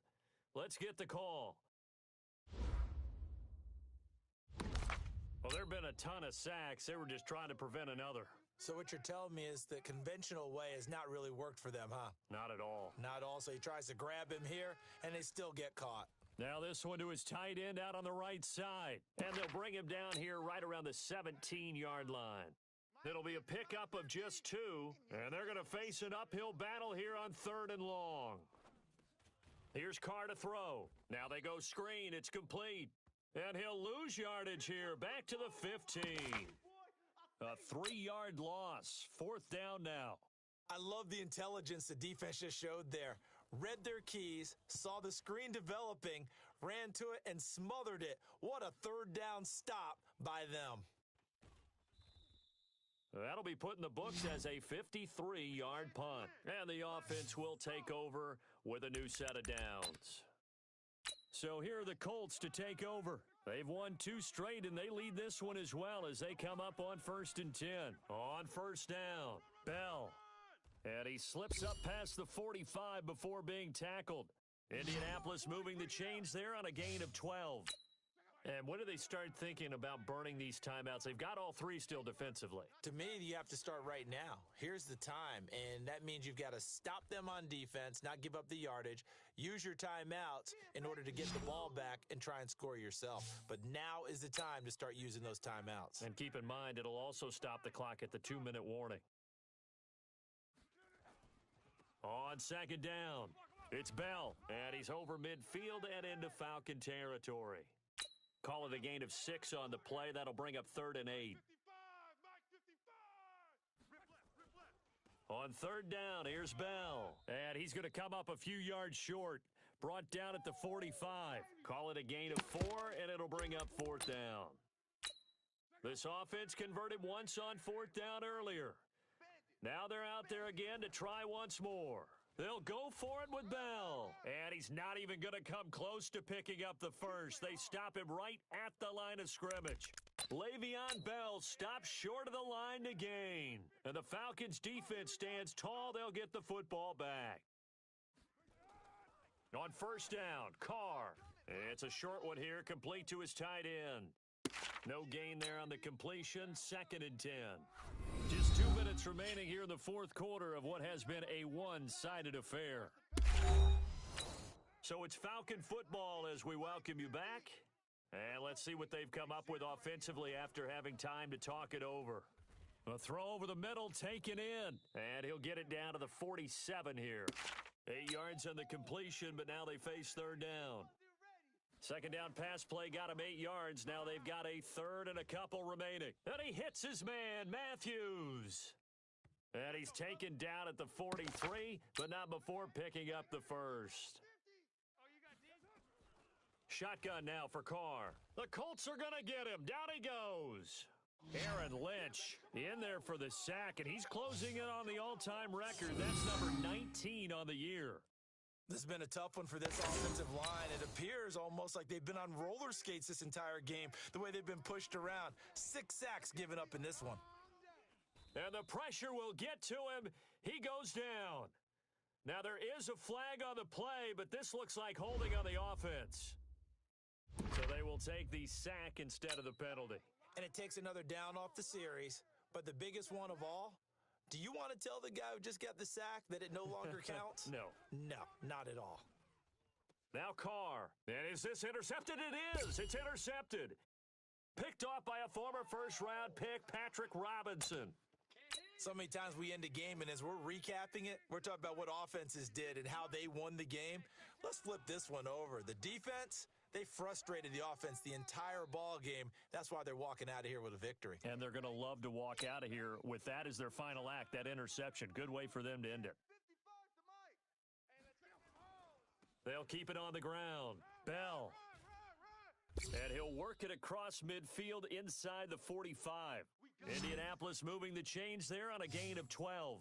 Let's get the call. Well, there have been a ton of sacks. They were just trying to prevent another. So what you're telling me is the conventional way has not really worked for them, huh? Not at all. Not at all. So he tries to grab him here, and they still get caught. Now this one to his tight end out on the right side. And they'll bring him down here right around the 17-yard line. It'll be a pickup of just 2, and they're going to face an uphill battle here on third and long. Here's Carr to throw. Now they go screen. It's complete. And he'll lose yardage here. Back to the 15. A 3-yard loss. Fourth down now. I love the intelligence the defense just showed there. Read their keys, saw the screen developing, ran to it, and smothered it. What a third down stop by them. That'll be put in the books as a 53-yard punt. And the offense will take over with a new set of downs. So here are the Colts to take over. They've won 2 straight, and they lead this one as well as they come up on 1st and 10. On first down, Bell. And he slips up past the 45 before being tackled. Indianapolis moving the chains there on a gain of 12. And when do they start thinking about burning these timeouts? They've got all 3 still defensively. To me, you have to start right now. Here's the time, and that means you've got to stop them on defense, not give up the yardage, use your timeouts in order to get the ball back and try and score yourself. But now is the time to start using those timeouts. And keep in mind, it'll also stop the clock at the 2-minute warning. On 2nd down, it's Bell, and he's over midfield and into Falcon territory. Call it a gain of 6 on the play. That'll bring up 3rd and 8. On 3rd down, here's Bell. And he's going to come up a few yards short. Brought down at the 45. Call it a gain of 4, and it'll bring up 4th down. This offense converted once on 4th down earlier. Now they're out there again to try once more. They'll go for it with Bell. And he's not even going to come close to picking up the first. They stop him right at the line of scrimmage. Le'Veon Bell stops short of the line to gain. And the Falcons' defense stands tall. They'll get the football back. On 1st down, Carr. It's a short one here, complete to his tight end. No gain there on the completion, 2nd and 10. Just 2 minutes remaining here in the 4th quarter of what has been a one-sided affair. So it's Falcon football as we welcome you back. And let's see what they've come up with offensively after having time to talk it over. A throw over the middle, taken in. And he'll get it down to the 47 here. 8 yards on the completion, but now they face 3rd down. 2nd down pass play got him 8 yards. Now they've got a 3rd and a couple remaining. And he hits his man, Matthews. And he's taken down at the 43, but not before picking up the first. Shotgun now for Carr. The Colts are going to get him. Down he goes. Aaron Lynch in there for the sack, and he's closing in on the all-time record. That's number 19 on the year. This has been a tough one for this offensive line. It appears almost like they've been on roller skates this entire game, the way they've been pushed around. 6 sacks given up in this one. And the pressure will get to him. He goes down. Now there is a flag on the play, but this looks like holding on the offense. So they will take the sack instead of the penalty. And it takes another down off the series. But the biggest one of all, do you want to tell the guy who just got the sack that it no longer counts? No. No, not at all. Now Carr. And is this intercepted? It is. It's intercepted. Picked off by a former first-round pick, Patrick Robinson. So many times we end a game, and as we're recapping it, we're talking about what offenses did and how they won the game. Let's flip this one over. The defense, they frustrated the offense the entire ball game. That's why they're walking out of here with a victory. And they're going to love to walk out of here with that as their final act, that interception. Good way for them to end it. They'll keep it on the ground. Bell. And he'll work it across midfield inside the 45. Indianapolis moving the chains there on a gain of 12.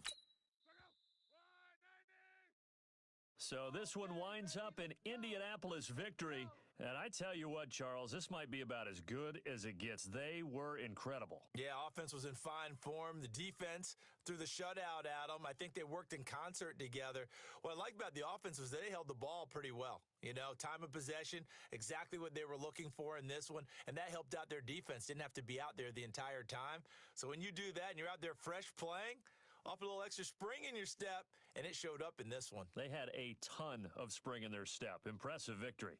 So this one winds up an Indianapolis victory. And I tell you what, Charles, this might be about as good as it gets. They were incredible. Yeah, offense was in fine form. The defense threw the shutout at them. I think they worked in concert together. What I like about the offense was they held the ball pretty well. You know, time of possession, exactly what they were looking for in this one. And that helped out their defense. Didn't have to be out there the entire time. So when you do that and you're out there fresh playing, off a little extra spring in your step, and it showed up in this one. They had a ton of spring in their step. Impressive victory.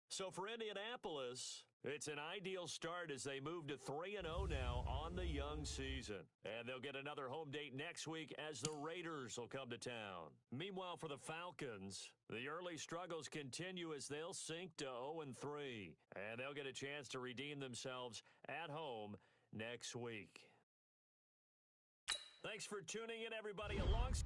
So for Indianapolis, it's an ideal start as they move to 3-0 now on the young season. And they'll get another home date next week as the Raiders will come to town. Meanwhile, for the Falcons, the early struggles continue as they'll sink to 0-3. And they'll get a chance to redeem themselves at home next week. Thanks for tuning in, everybody. Alongside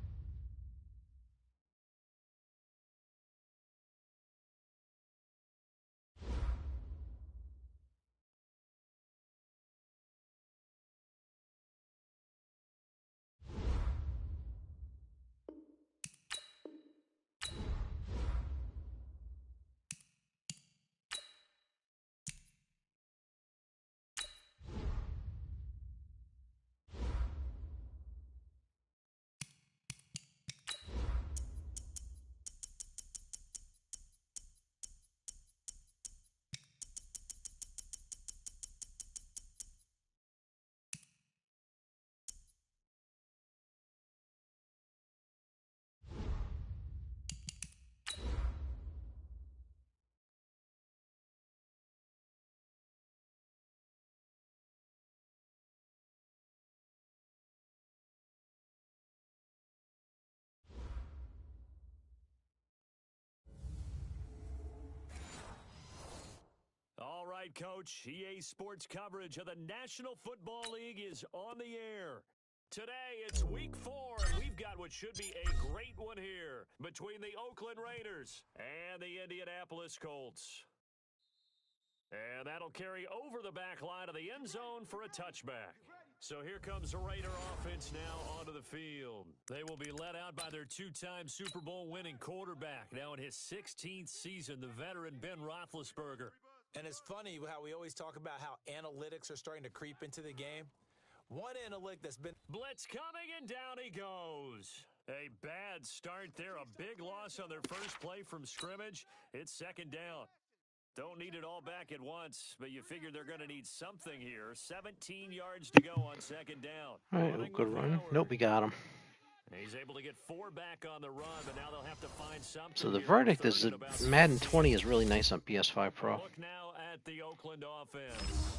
right, Coach. EA Sports coverage of the National Football League is on the air. Today, it's Week 4, and we've got what should be a great one here between the Oakland Raiders and the Indianapolis Colts. And that'll carry over the back line of the end zone for a touchback. So here comes the Raider offense now onto the field. They will be led out by their two-time Super Bowl winning quarterback, now in his 16th season, the veteran Ben Roethlisberger. And it's funny how we always talk about how analytics are starting to creep into the game. One analytic that's been... Blitz coming, and down he goes. A bad start there, a big loss on their first play from scrimmage. It's second down. Don't need it all back at once, but you figure they're going to need something here. 17 yards to go on second down. All right, good run. Nope, we got him. He's able to get 4 back on the run, but now they'll have to find something. So the verdict is that Madden 20 is really nice on PS5 Pro. Look now at the Oakland offense.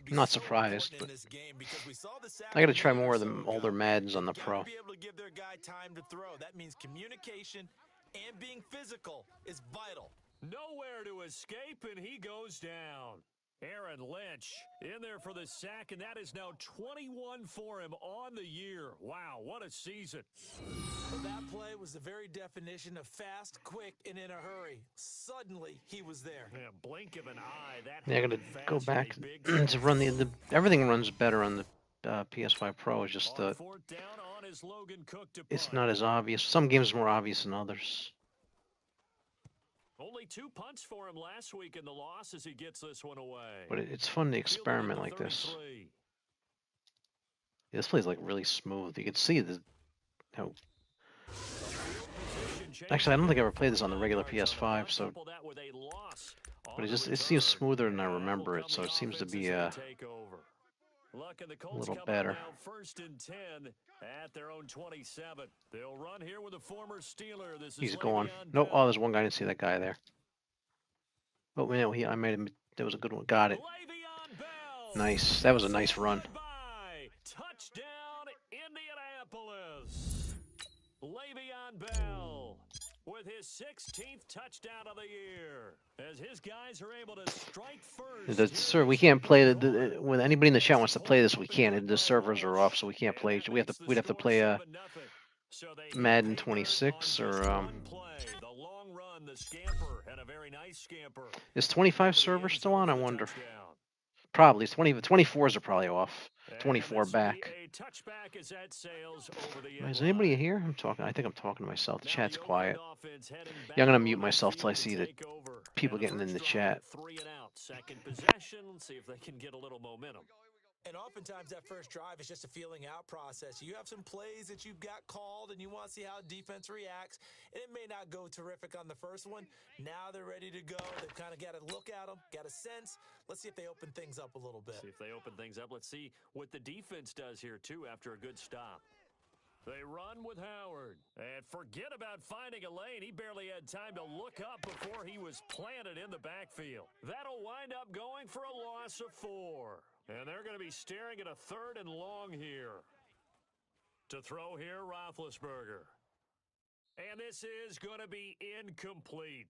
I'm not surprised, but I got to try more of the older Maddens on the Pro. Be able to give their guy time to throw. That means communication and being physical is vital. Nowhere to escape, and he goes down. Aaron Lynch in there for the sack, and that is now 21 for him on the year. Wow, what a season. Well, that play was the very definition of fast, quick, and in a hurry. Suddenly, he was there. Yeah, blink of an eye. Yeah, I got to go back to run the everything runs better on the PS5 Pro. It's just it's not as obvious. Some games are more obvious than others. Only 2 punts for him last week in the loss as he gets this one away. But it's fun to experiment like this. Yeah, this plays like really smooth. You can see how. Actually, I don't think I ever played this on the regular PS5, so. But it seems smoother than I remember it, so it seems to be a little better. First and 10 at their own 27. They'll run here with a former Steeler. This is He's gone. Nope. Oh, there's one guy. I didn't see that guy there. Oh, man, I made him. That was a good one. Got it. Nice. That was a nice run. Touchdown, Indianapolis. Le'Veon Bell with his 16th touchdown of the year. As his guys are able to strike first. Sir, we can't play when anybody in the chat wants to play this. We can't. The servers are off, so we can't play. We'd have to play Madden 26 or The long run, the scamper had a very nice scamper. Is 25 server still on? I wonder. Probably. 24s are probably off. 24 back. Is anybody here? I think I'm talking to myself. The chat's quiet. Yeah, I'm gonna mute myself till I see the people getting in the chat. 3 and out. Second possession. See if they can get a little momentum. And oftentimes that first drive is just a feeling out process. You have some plays that you've got called and you want to see how defense reacts. And it may not go terrific on the first one. Now they're ready to go. They've kind of got to look at them, got a sense. Let's see if they open things up a little bit. See if they open things up. Let's see what the defense does here, too, after a good stop. They run with Howard. And forget about finding a lane. He barely had time to look up before he was planted in the backfield. That'll wind up going for a loss of 4. And they're going to be staring at a 3rd and long here. To throw here, Roethlisberger. And this is going to be incomplete.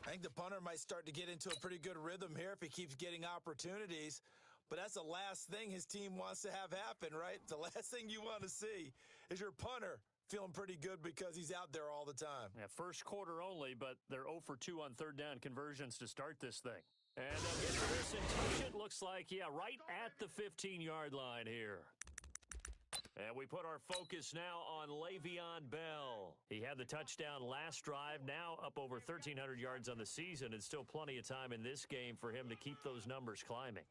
I think the punter might start to get into a pretty good rhythm here if he keeps getting opportunities. But that's the last thing his team wants to have happen, right? The last thing you want to see is your punter feeling pretty good because he's out there all the time. Yeah, first quarter only, but they're 0 for 2 on 3rd down conversions to start this thing. And they'll get to this and touch it. Looks like, yeah, right at the 15-yard line here. And we put our focus now on Le'Veon Bell. He had the touchdown last drive, now up over 1,300 yards on the season, and still plenty of time in this game for him to keep those numbers climbing.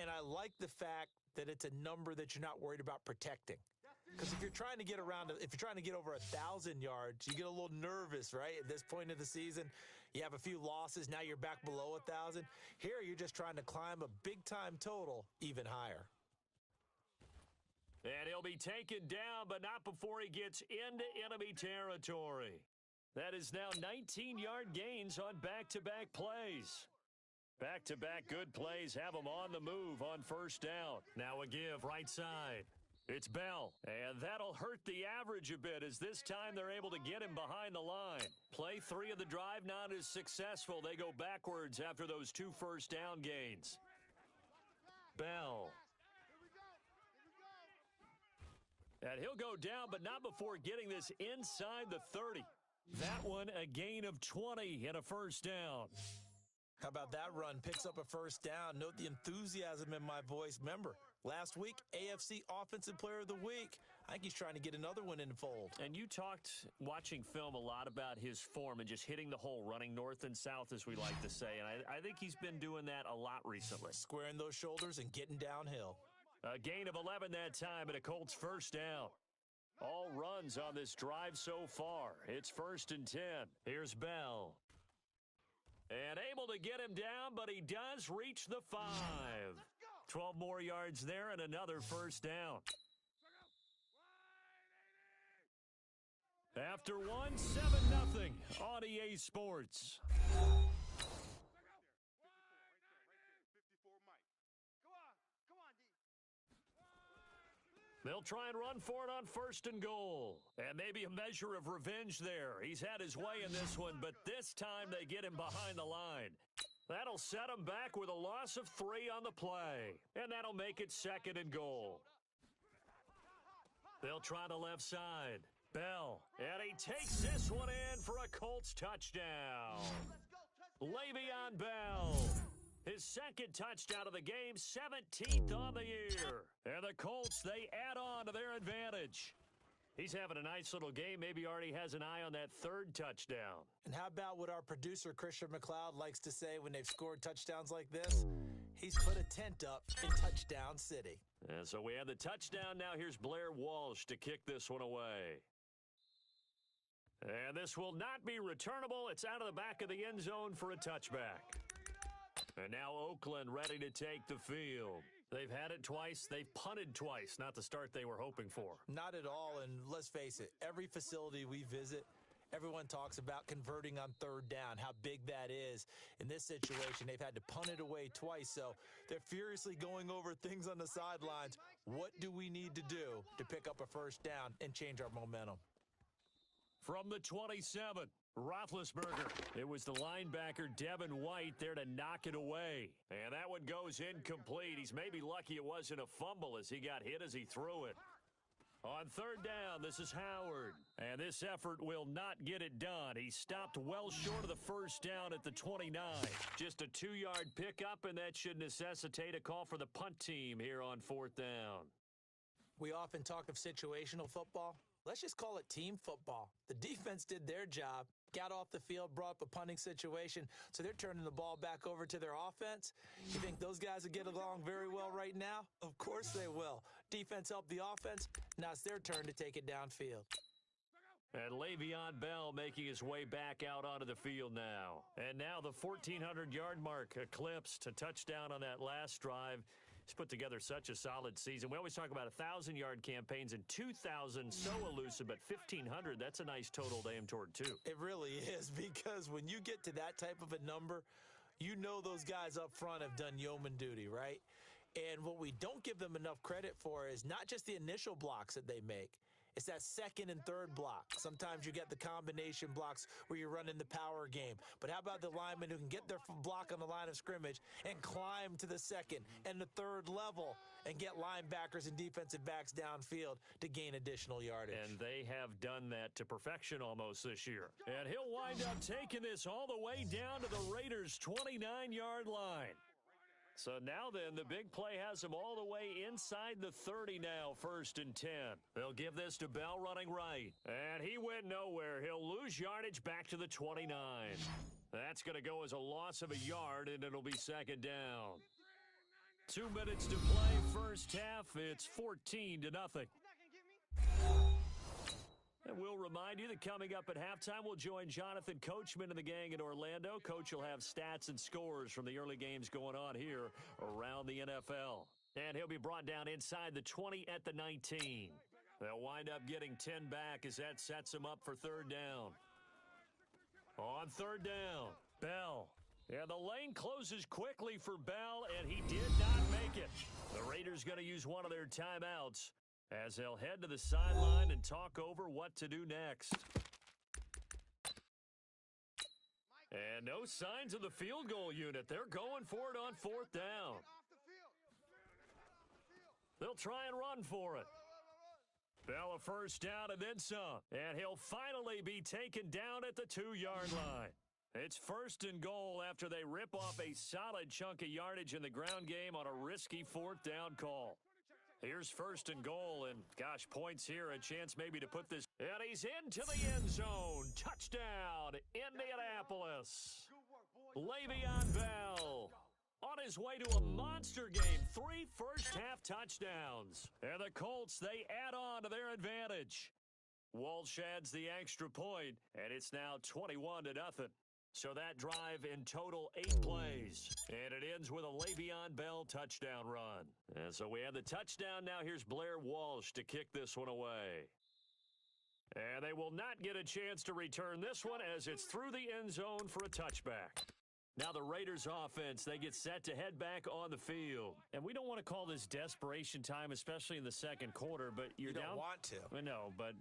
And I like the fact that it's a number that you're not worried about protecting. Because if you're trying to get over 1,000 yards, you get a little nervous, right? At this point of the season, you have a few losses. Now you're back below 1,000. Here, you're just trying to climb a big-time total even higher. And he'll be taken down, but not before he gets into enemy territory. That is now 19-yard gains on back-to-back plays. Back-to-back good plays have him on the move on 1st down. Now a give right side. It's Bell, and that'll hurt the average a bit as this time they're able to get him behind the line. Play 3 of the drive not as successful. They go backwards after those 2 first down gains. Bell. And he'll go down, but not before getting this inside the 30. That one a gain of 20 and a first down. How about that run? Picks up a first down. Note the enthusiasm in my voice. Remember, last week, AFC Offensive Player of the Week. I think he's trying to get another one in the fold. And you talked, watching film, a lot about his form and just hitting the hole, running north and south, as we like to say. And I think he's been doing that a lot recently. Squaring those shoulders and getting downhill. A gain of 11 that time and a Colts first down. All runs on this drive so far. It's 1st and 10. Here's Bell. And able to get him down, but he does reach the 5. 12 more yards there and another first down. After one, 7-0 on EA Sports. They'll try and run for it on 1st and goal. And maybe a measure of revenge there. He's had his way in this one, but this time they get him behind the line. That'll set him back with a loss of 3 on the play. And that'll make it 2nd and goal. They'll try the left side. Bell. And he takes this one in for a Colts touchdown. Le'Veon Bell. His 2nd touchdown of the game, 17th on the year. And the Colts, they add on to their advantage. He's having a nice little game. Maybe already has an eye on that 3rd touchdown. And how about what our producer, Christian McLeod, likes to say when they've scored touchdowns like this? He's put a tent up in Touchdown City. And so we have the touchdown. Now here's Blair Walsh to kick this one away. And this will not be returnable. It's out of the back of the end zone for a touchback. And now Oakland ready to take the field. They've had it twice. They've punted twice. Not the start they were hoping for. Not at all. And let's face it, every facility we visit, everyone talks about converting on 3rd down, how big that is. In this situation, they've had to punt it away twice. So they're furiously going over things on the sidelines. What do we need to do to pick up a first down and change our momentum? From the 27, Roethlisberger. It was the linebacker, Devin White, there to knock it away. And that one goes incomplete. He's maybe lucky it wasn't a fumble as he got hit as he threw it. On 3rd down, this is Howard. And this effort will not get it done. He stopped well short of the first down at the 29. Just a 2-yard pickup, and that should necessitate a call for the punt team here on 4th down. We often talk of situational football. Let's just call it team football. The defense did their job, got off the field, brought up a punting situation, so they're turning the ball back over to their offense. You think those guys will get along very well right now? Of course they will. Defense helped the offense. Now it's their turn to take it downfield. And Le'Veon Bell making his way back out onto the field now. And now the 1,400-yard mark eclipsed. A touchdown on that last drive. He's put together such a solid season. We always talk about 1,000-yard campaigns, and 2,000 so elusive, but 1,500, that's a nice total to aim toward, too. It really is, because when you get to that type of a number, you know those guys up front have done yeoman duty, right? And what we don't give them enough credit for is not just the initial blocks that they make. It's that 2nd and 3rd block. Sometimes you get the combination blocks where you're running the power game. But how about the linemen who can get their block on the line of scrimmage and climb to the 2nd and the 3rd level and get linebackers and defensive backs downfield to gain additional yardage? And they have done that to perfection almost this year. And he'll wind up taking this all the way down to the Raiders' 29-yard line. So now then, the big play has him all the way inside the 30 now, 1st and 10. They'll give this to Bell running right. And he went nowhere. He'll lose yardage back to the 29. That's going to go as a loss of a yard, and it'll be 2nd down. 2 minutes to play, first half. It's 14-0. And we'll remind you that coming up at halftime, we'll join Jonathan Coachman and the gang in Orlando. Coach will have stats and scores from the early games going on here around the NFL. And he'll be brought down inside the 20 at the 19. They'll wind up getting 10 back as that sets them up for 3rd down. On 3rd down, Bell. And the lane closes quickly for Bell, and he did not make it. The Raiders going to use one of their timeouts. as they'll head to the sideline and talk over what to do next. And no signs of the field goal unit. They're going for it on fourth down. They'll try and run for it. Bell a first down and then some. And he'll finally be taken down at the 2-yard line. It's first and goal after they rip off a solid chunk of yardage in the ground game on a risky fourth down call. Here's first and goal, and gosh, points here, a chance maybe to put this. And he's into the end zone. Touchdown, Indianapolis. Le'Veon Bell on his way to a monster game. 3 first-half touchdowns. And the Colts, they add on to their advantage. Walsh adds the extra point, and it's now 21-0. So that drive in total 8 plays. And it ends with a Le'Veon Bell touchdown run. And so we have the touchdown. Now here's Blair Walsh to kick this one away. And they will not get a chance to return this one as it's through the end zone for a touchback. Now the Raiders offense, they get set to head back on the field. And we don't want to call this desperation time, especially in the second quarter, but you're down. You don't want to. I know, but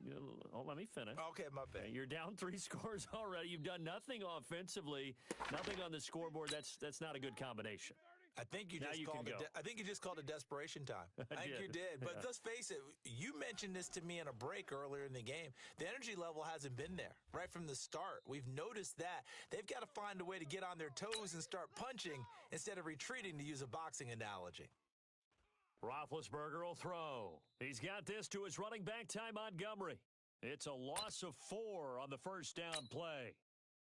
let me finish. Okay, my bad. You're down 3 scores already. You've done nothing offensively, nothing on the scoreboard. That's not a good combination. I think you just called it desperation time. I think you did. But let's face it, you mentioned this to me in a break earlier in the game. The energy level hasn't been there right from the start. We've noticed that. They've got to find a way to get on their toes and start punching instead of retreating, to use a boxing analogy. Roethlisberger will throw. He's got this to his running back, Ty Montgomery. It's a loss of 4 on the first down play.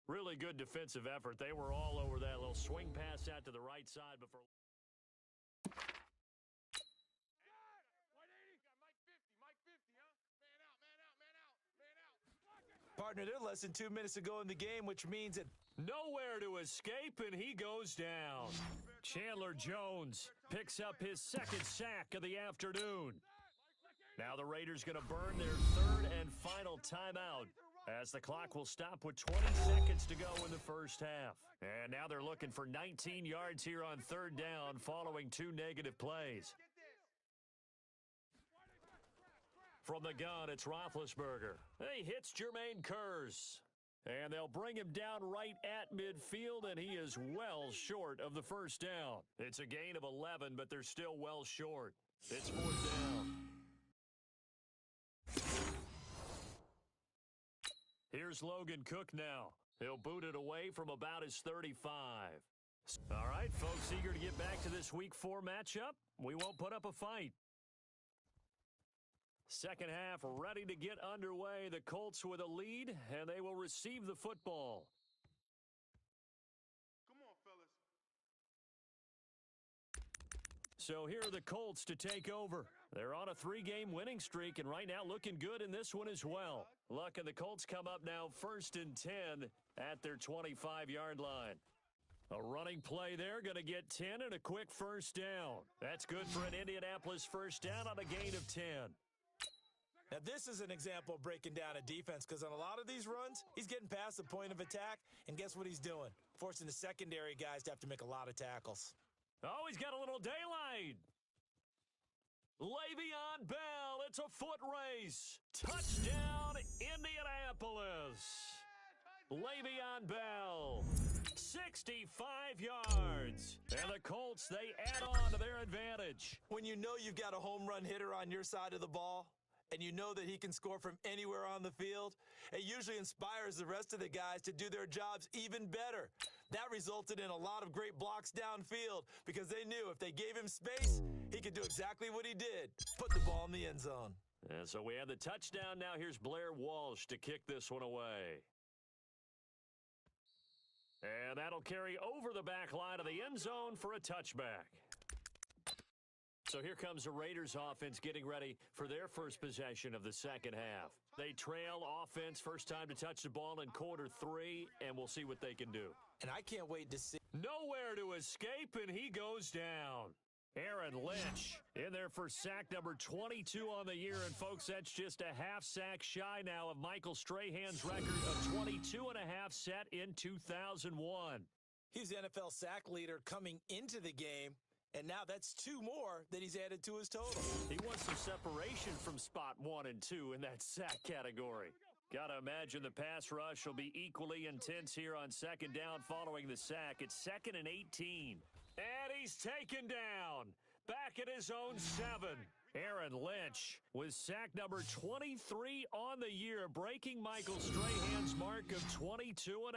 Really good defensive effort. They were all over that little swing pass out to the right side before. Partner, they're less than 2 minutes to go in the game, which means that nowhere to escape, and he goes down. Chandler Jones picks up his 2nd sack of the afternoon. Now the Raiders going to burn their 3rd and final timeout, as the clock will stop with 20 seconds to go in the first half. And now they're looking for 19 yards here on 3rd down following 2 negative plays. From the gun, it's Roethlisberger. He hits Jermaine Kearse. And they'll bring him down right at midfield, and he is well short of the first down. It's a gain of 11, but they're still well short. It's 4th down. Here's Logan Cook now. He'll boot it away from about his 35. All right, folks, eager to get back to this Week 4 matchup. We won't put up a fight. Second half ready to get underway. The Colts with a lead, and they will receive the football. Come on, fellas. So here are the Colts to take over. They're on a 3-game winning streak, and right now looking good in this one as well. Luck and the Colts come up now 1st and 10 at their 25-yard line. A running play there, going to get 10 and a quick first down. That's good for an Indianapolis first down on a gain of 10. Now, this is an example of breaking down a defense, because on a lot of these runs, he's getting past the point of attack, and guess what he's doing? Forcing the secondary guys to have to make a lot of tackles. Oh, he's got a little daylight. Le'Veon Bell, it's a foot race. Touchdown, Indianapolis. Le'Veon Bell, 65 yards. And the Colts, they add on to their advantage. When you know you've got a home run hitter on your side of the ball, and you know that he can score from anywhere on the field, it usually inspires the rest of the guys to do their jobs even better. That resulted in a lot of great blocks downfield, because they knew if they gave him space, he could do exactly what he did, put the ball in the end zone. And so we have the touchdown. Now here's Blair Walsh to kick this one away. And that'll carry over the back line of the end zone for a touchback. So here comes the Raiders offense getting ready for their first possession of the second half. They trail offense, first time to touch the ball in quarter 3, and we'll see what they can do. And I can't wait to see. Nowhere to escape, and he goes down. Aaron Lynch in there for sack number 22 on the year. And, folks, that's just a half sack shy now of Michael Strahan's record of 22.5 set in 2001. He's the NFL sack leader coming into the game. And now that's 2 more that he's added to his total. He wants some separation from spot 1 and 2 in that sack category. Gotta imagine the pass rush will be equally intense here on second down following the sack. It's 2nd and 18. And he's taken down. Back at his own 7. Aaron Lynch with sack number 23 on the year, breaking Michael Strahan's mark of 22.5.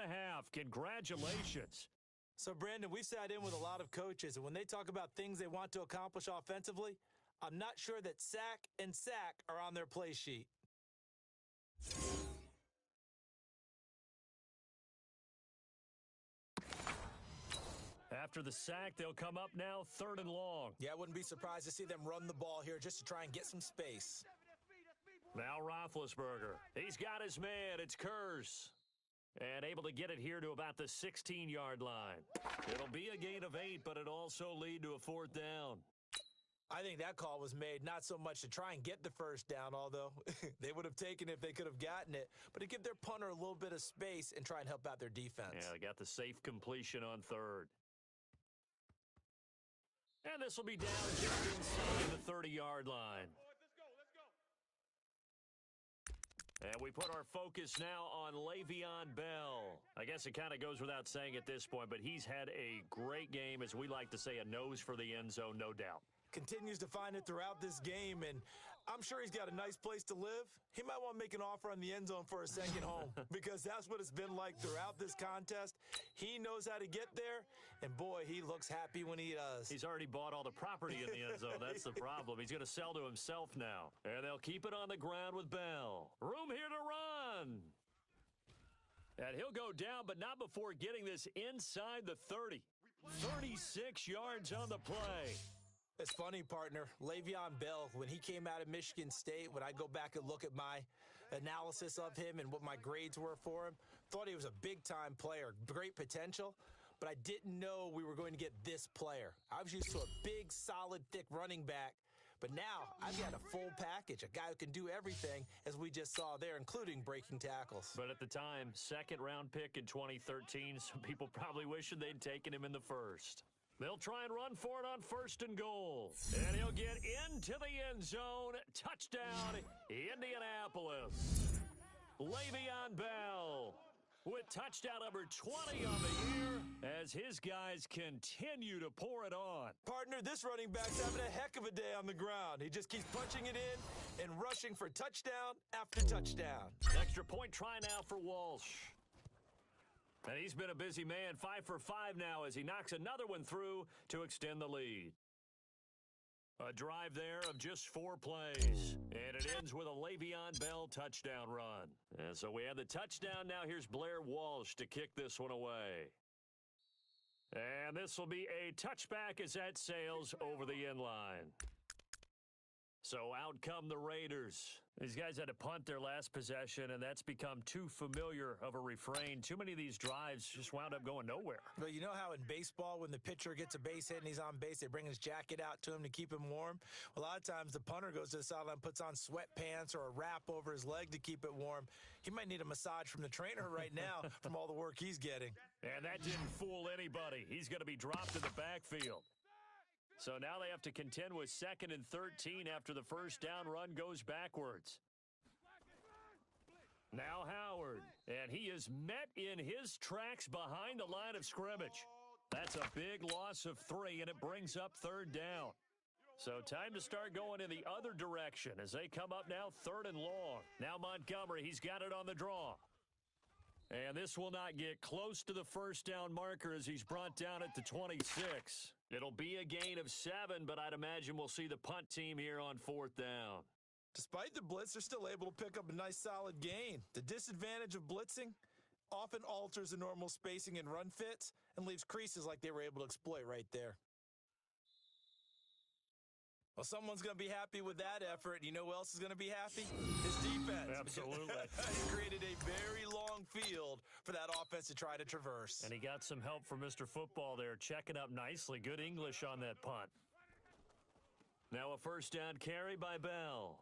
Congratulations. So, Brandon, we've sat in with a lot of coaches, and when they talk about things they want to accomplish offensively, I'm not sure that sack and sack are on their play sheet. After the sack, they'll come up now 3rd and long. Yeah, I wouldn't be surprised to see them run the ball here just to try and get some space. Now Roethlisberger. He's got his man. It's Kurz. And able to get it here to about the 16-yard line. It'll be a gain of 8, but it'll also lead to a 4th down. I think that call was made not so much to try and get the first down, although they would have taken it if they could have gotten it, but to give their punter a little bit of space and try and help out their defense. Yeah, they got the safe completion on 3rd. And this will be down just inside the 30-yard line. And we put our focus now on Le'Veon Bell. I guess it kind of goes without saying at this point, but he's had a great game, as we like to say, a nose for the end zone, no doubt. Continues to find it throughout this game, and I'm sure he's got a nice place to live. He might want to make an offer on the end zone for a second home because that's what it's been like throughout this contest. He knows how to get there, and boy, he looks happy when he does. He's already bought all the property in the end zone. That's the problem. He's going to sell to himself now. And they'll keep it on the ground with Bell. Room here to run. And he'll go down, but not before getting this inside the 30. 36 yards on the play. It's funny, partner. Le'Veon Bell, when he came out of Michigan State, when I go back and look at my analysis of him and what my grades were for him, thought he was a big-time player, great potential, but I didn't know we were going to get this player. I was used to a big, solid, thick running back, but now I've got a full package, a guy who can do everything, as we just saw there, including breaking tackles. But at the time, 2nd-round pick in 2013, some people probably wishing they'd taken him in the 1st. They'll try and run for it on 1st and goal. And he'll get into the end zone. Touchdown, Indianapolis. Le'Veon Bell with touchdown number 20 on the year as his guys continue to pour it on. Partner, this running back's having a heck of a day on the ground. He just keeps punching it in and rushing for touchdown after touchdown. Extra point try now for Walsh. And he's been a busy man, 5 for 5 now as he knocks another one through to extend the lead. A drive there of just 4 plays. And it ends with a Le'Veon Bell touchdown run. And so we have the touchdown. Now here's Blair Walsh to kick this one away. And this will be a touchback as that sails over the end line. So out come the Raiders. These guys had to punt their last possession, and that's become too familiar of a refrain. Too many of these drives just wound up going nowhere. Well, you know how in baseball, when the pitcher gets a base hit and he's on base, they bring his jacket out to him to keep him warm? Well, a lot of times the punter goes to the sideline, puts on sweatpants or a wrap over his leg to keep it warm. He might need a massage from the trainer right now from all the work he's getting. And that didn't fool anybody. He's going to be dropped in the backfield. So now they have to contend with 2nd and 13 after the first down run goes backwards. Now Howard, and he is met in his tracks behind the line of scrimmage. That's a big loss of 3, and it brings up 3rd down. So time to start going in the other direction as they come up now 3rd and long. Now Montgomery, he's got it on the draw. And this will not get close to the first down marker as he's brought down at the 26. It'll be a gain of 7, but I'd imagine we'll see the punt team here on 4th down. Despite the blitz, they're still able to pick up a nice solid gain. The disadvantage of blitzing often alters the normal spacing and run fits and leaves creases like they were able to exploit right there. Well, someone's going to be happy with that effort. You know who else is going to be happy? His defense. Absolutely. He created a very long field for that offense to try to traverse. And he got some help from Mr. Football there, checking up nicely. Good English on that punt. Now a first down carry by Bell.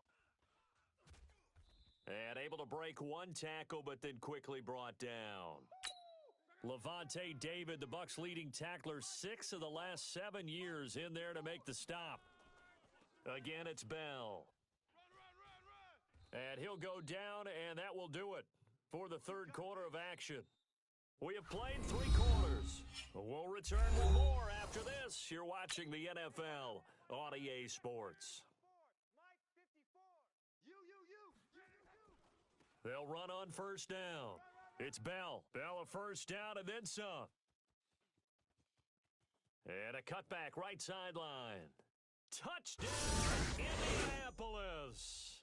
And able to break one tackle, but then quickly brought down. Levante David, the Bucs' leading tackler, 6 of the last 7 years in there to make the stop. Again, it's Bell. And he'll go down, and that will do it for the third quarter of action. We have played 3 quarters. We'll return with more after this. You're watching the NFL on EA Sports. They'll run on first down. It's Bell. Bell a first down and then some. And a cutback right sideline. Touchdown, Indianapolis.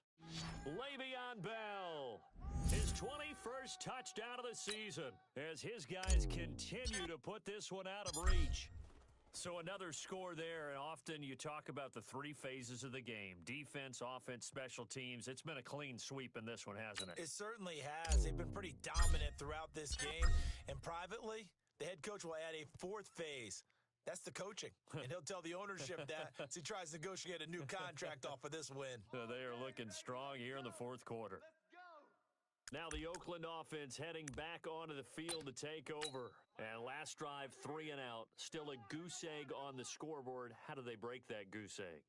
Le'Veon Bell. His 21st touchdown of the season as his guys continue to put this one out of reach. So another score there, and often you talk about the 3 phases of the game. Defense, offense, special teams. It's been a clean sweep in this one, hasn't it? It certainly has. They've been pretty dominant throughout this game. And privately, the head coach will add a 4th phase. That's the coaching. And he'll tell the ownership that as he tries to negotiate a new contract off of this win. They are looking strong here in the 4th quarter. Now the Oakland offense heading back onto the field to take over. And last drive, 3 and out. Still a goose egg on the scoreboard. How do they break that goose egg?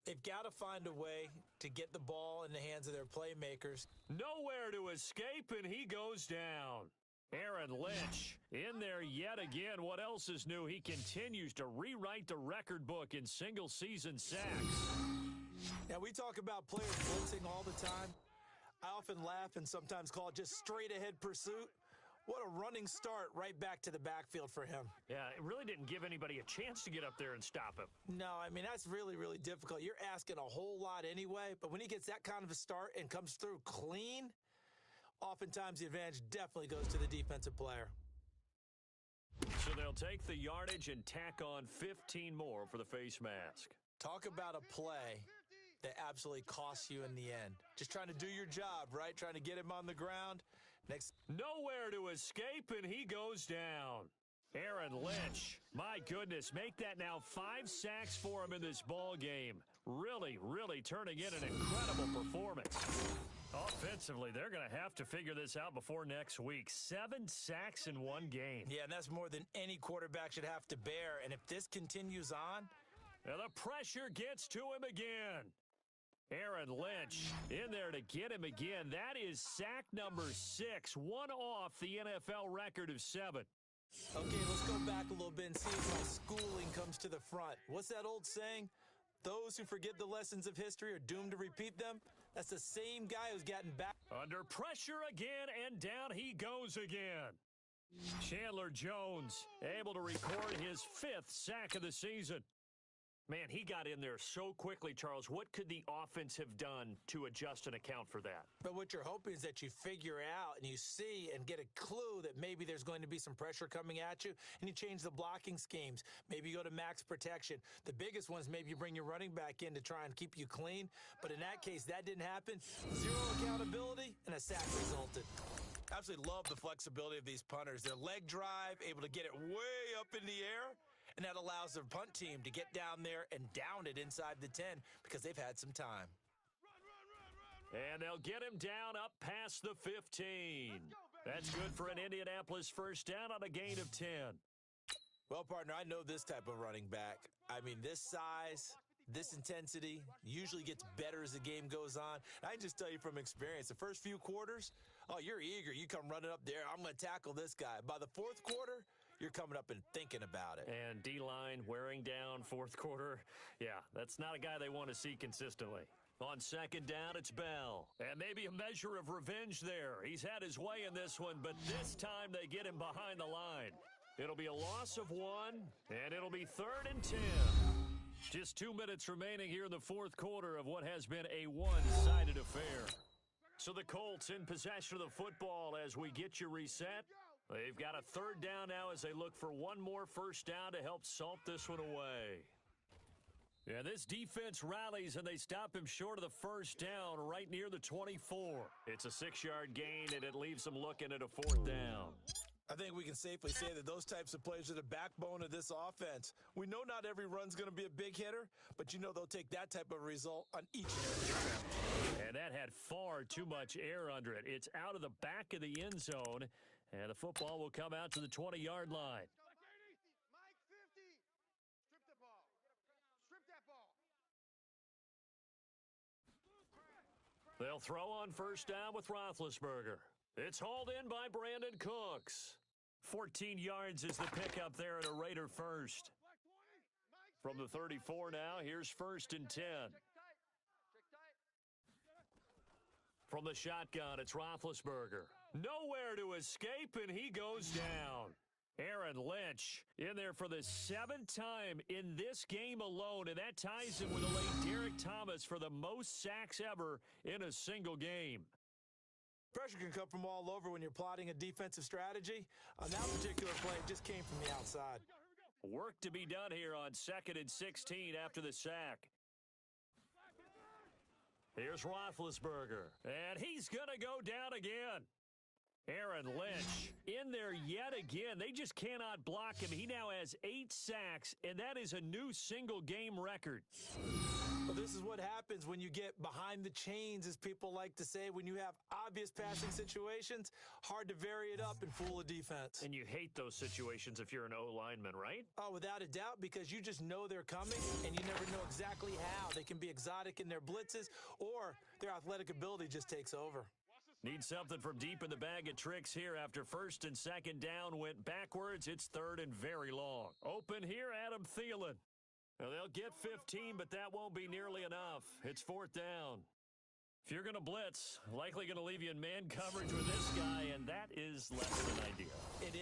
They've got to find a way to get the ball in the hands of their playmakers. Nowhere to escape, and he goes down. Aaron Lynch in there yet again. What else is new? He continues to rewrite the record book in single-season sacks. Now, we talk about players blitzing all the time. I often laugh and sometimes call it just straight-ahead pursuit. What a running start right back to the backfield for him. Yeah, it really didn't give anybody a chance to get up there and stop him. No, I mean, that's really, really difficult. You're asking a whole lot anyway, but when he gets that kind of a start and comes through clean, oftentimes the advantage definitely goes to the defensive player. So they'll take the yardage and tack on 15 more for the face mask. Talk about a play that absolutely costs you in the end. Just trying to do your job, right? Trying to get him on the ground. Nowhere to escape, and he goes down. Aaron Lynch, my goodness, make that now 5 sacks for him in this ball game. Really, really turning in an incredible performance. Offensively, they're going to have to figure this out before next week. 7 sacks in 1 game. Yeah, and that's more than any quarterback should have to bear. And if this continues on, and the pressure gets to him again. Aaron Lynch in there to get him again. That is sack number 6, 1 off the NFL record of 7. Okay, let's go back a little bit and see if my schooling comes to the front. What's that old saying? Those who forget the lessons of history are doomed to repeat them. That's the same guy who's gotten back. Under pressure again, and down he goes again. Chandler Jones able to record his 5th sack of the season. Man, he got in there so quickly, Charles. What could the offense have done to adjust and account for that? But what you're hoping is that you figure out and you see and get a clue that maybe there's going to be some pressure coming at you, and you change the blocking schemes. Maybe you go to max protection. The biggest ones, maybe you bring your running back in to try and keep you clean. But in that case, that didn't happen. 0 accountability, and a sack resulted. Absolutely love the flexibility of these punters. Their leg drive, able to get it way up in the air. And that allows their punt team to get down there and down it inside the 10 because they've had some time. And they'll get him down up past the 15. That's good for an Indianapolis first down on a gain of 10. Well, partner, I know this type of running back. I mean, this size, this intensity usually gets better as the game goes on. I can just tell you from experience, the first few quarters, oh, you're eager. You come running up there. I'm going to tackle this guy. By the 4th quarter, you're coming up and thinking about it. And D-line wearing down 4th quarter. Yeah, that's not a guy they want to see consistently. On 2nd down, it's Bell. And maybe a measure of revenge there. He's had his way in this one, but this time they get him behind the line. It'll be a loss of 1, and it'll be 3rd and 10. Just 2 minutes remaining here in the 4th quarter of what has been a one-sided affair. So the Colts in possession of the football as we get you reset. They've got a 3rd down now as they look for 1 more first down to help salt this one away. Yeah, this defense rallies, and they stop him short of the first down right near the 24. It's a 6-yard gain, and it leaves them looking at a 4th down. I think we can safely say that those types of plays are the backbone of this offense. We know not every run's going to be a big hitter, but you know they'll take that type of result on each and every attempt. And that had far too much air under it. It's out of the back of the end zone, And the football will come out to the 20-yard line. Mike 50. Strip the ball. Strip that ball. They'll throw on first down with Roethlisberger. It's hauled in by Brandon Cooks. 14 yards is the pickup there at a Raider first. From the 34 now, here's first and 10. From the shotgun, it's Roethlisberger. Nowhere to escape, and he goes down. Aaron Lynch in there for the 7th time in this game alone, and that ties him with the late Derek Thomas for the most sacks ever in a single game. Pressure can come from all over when you're plotting a defensive strategy. On that particular play, it just came from the outside. Work to be done here on 2nd and 16 after the sack. Here's Roethlisberger, and he's going to go down again. Aaron Lynch in there yet again. They just cannot block him. He now has 8 sacks, and that is a new single-game record. Well, this is what happens when you get behind the chains, as people like to say. When you have obvious passing situations, hard to vary it up and fool a defense. And you hate those situations if you're an O-lineman, right? Oh, without a doubt, because you just know they're coming, and you never know exactly how. They can be exotic in their blitzes, or their athletic ability just takes over. Need something from deep in the bag of tricks here after 1st and 2nd down went backwards. It's 3rd and very long. Open here, Adam Thielen. Now, they'll get 15, but that won't be nearly enough. It's 4th down. If you're going to blitz, likely going to leave you in man coverage with this guy, and that is less than ideal. It is.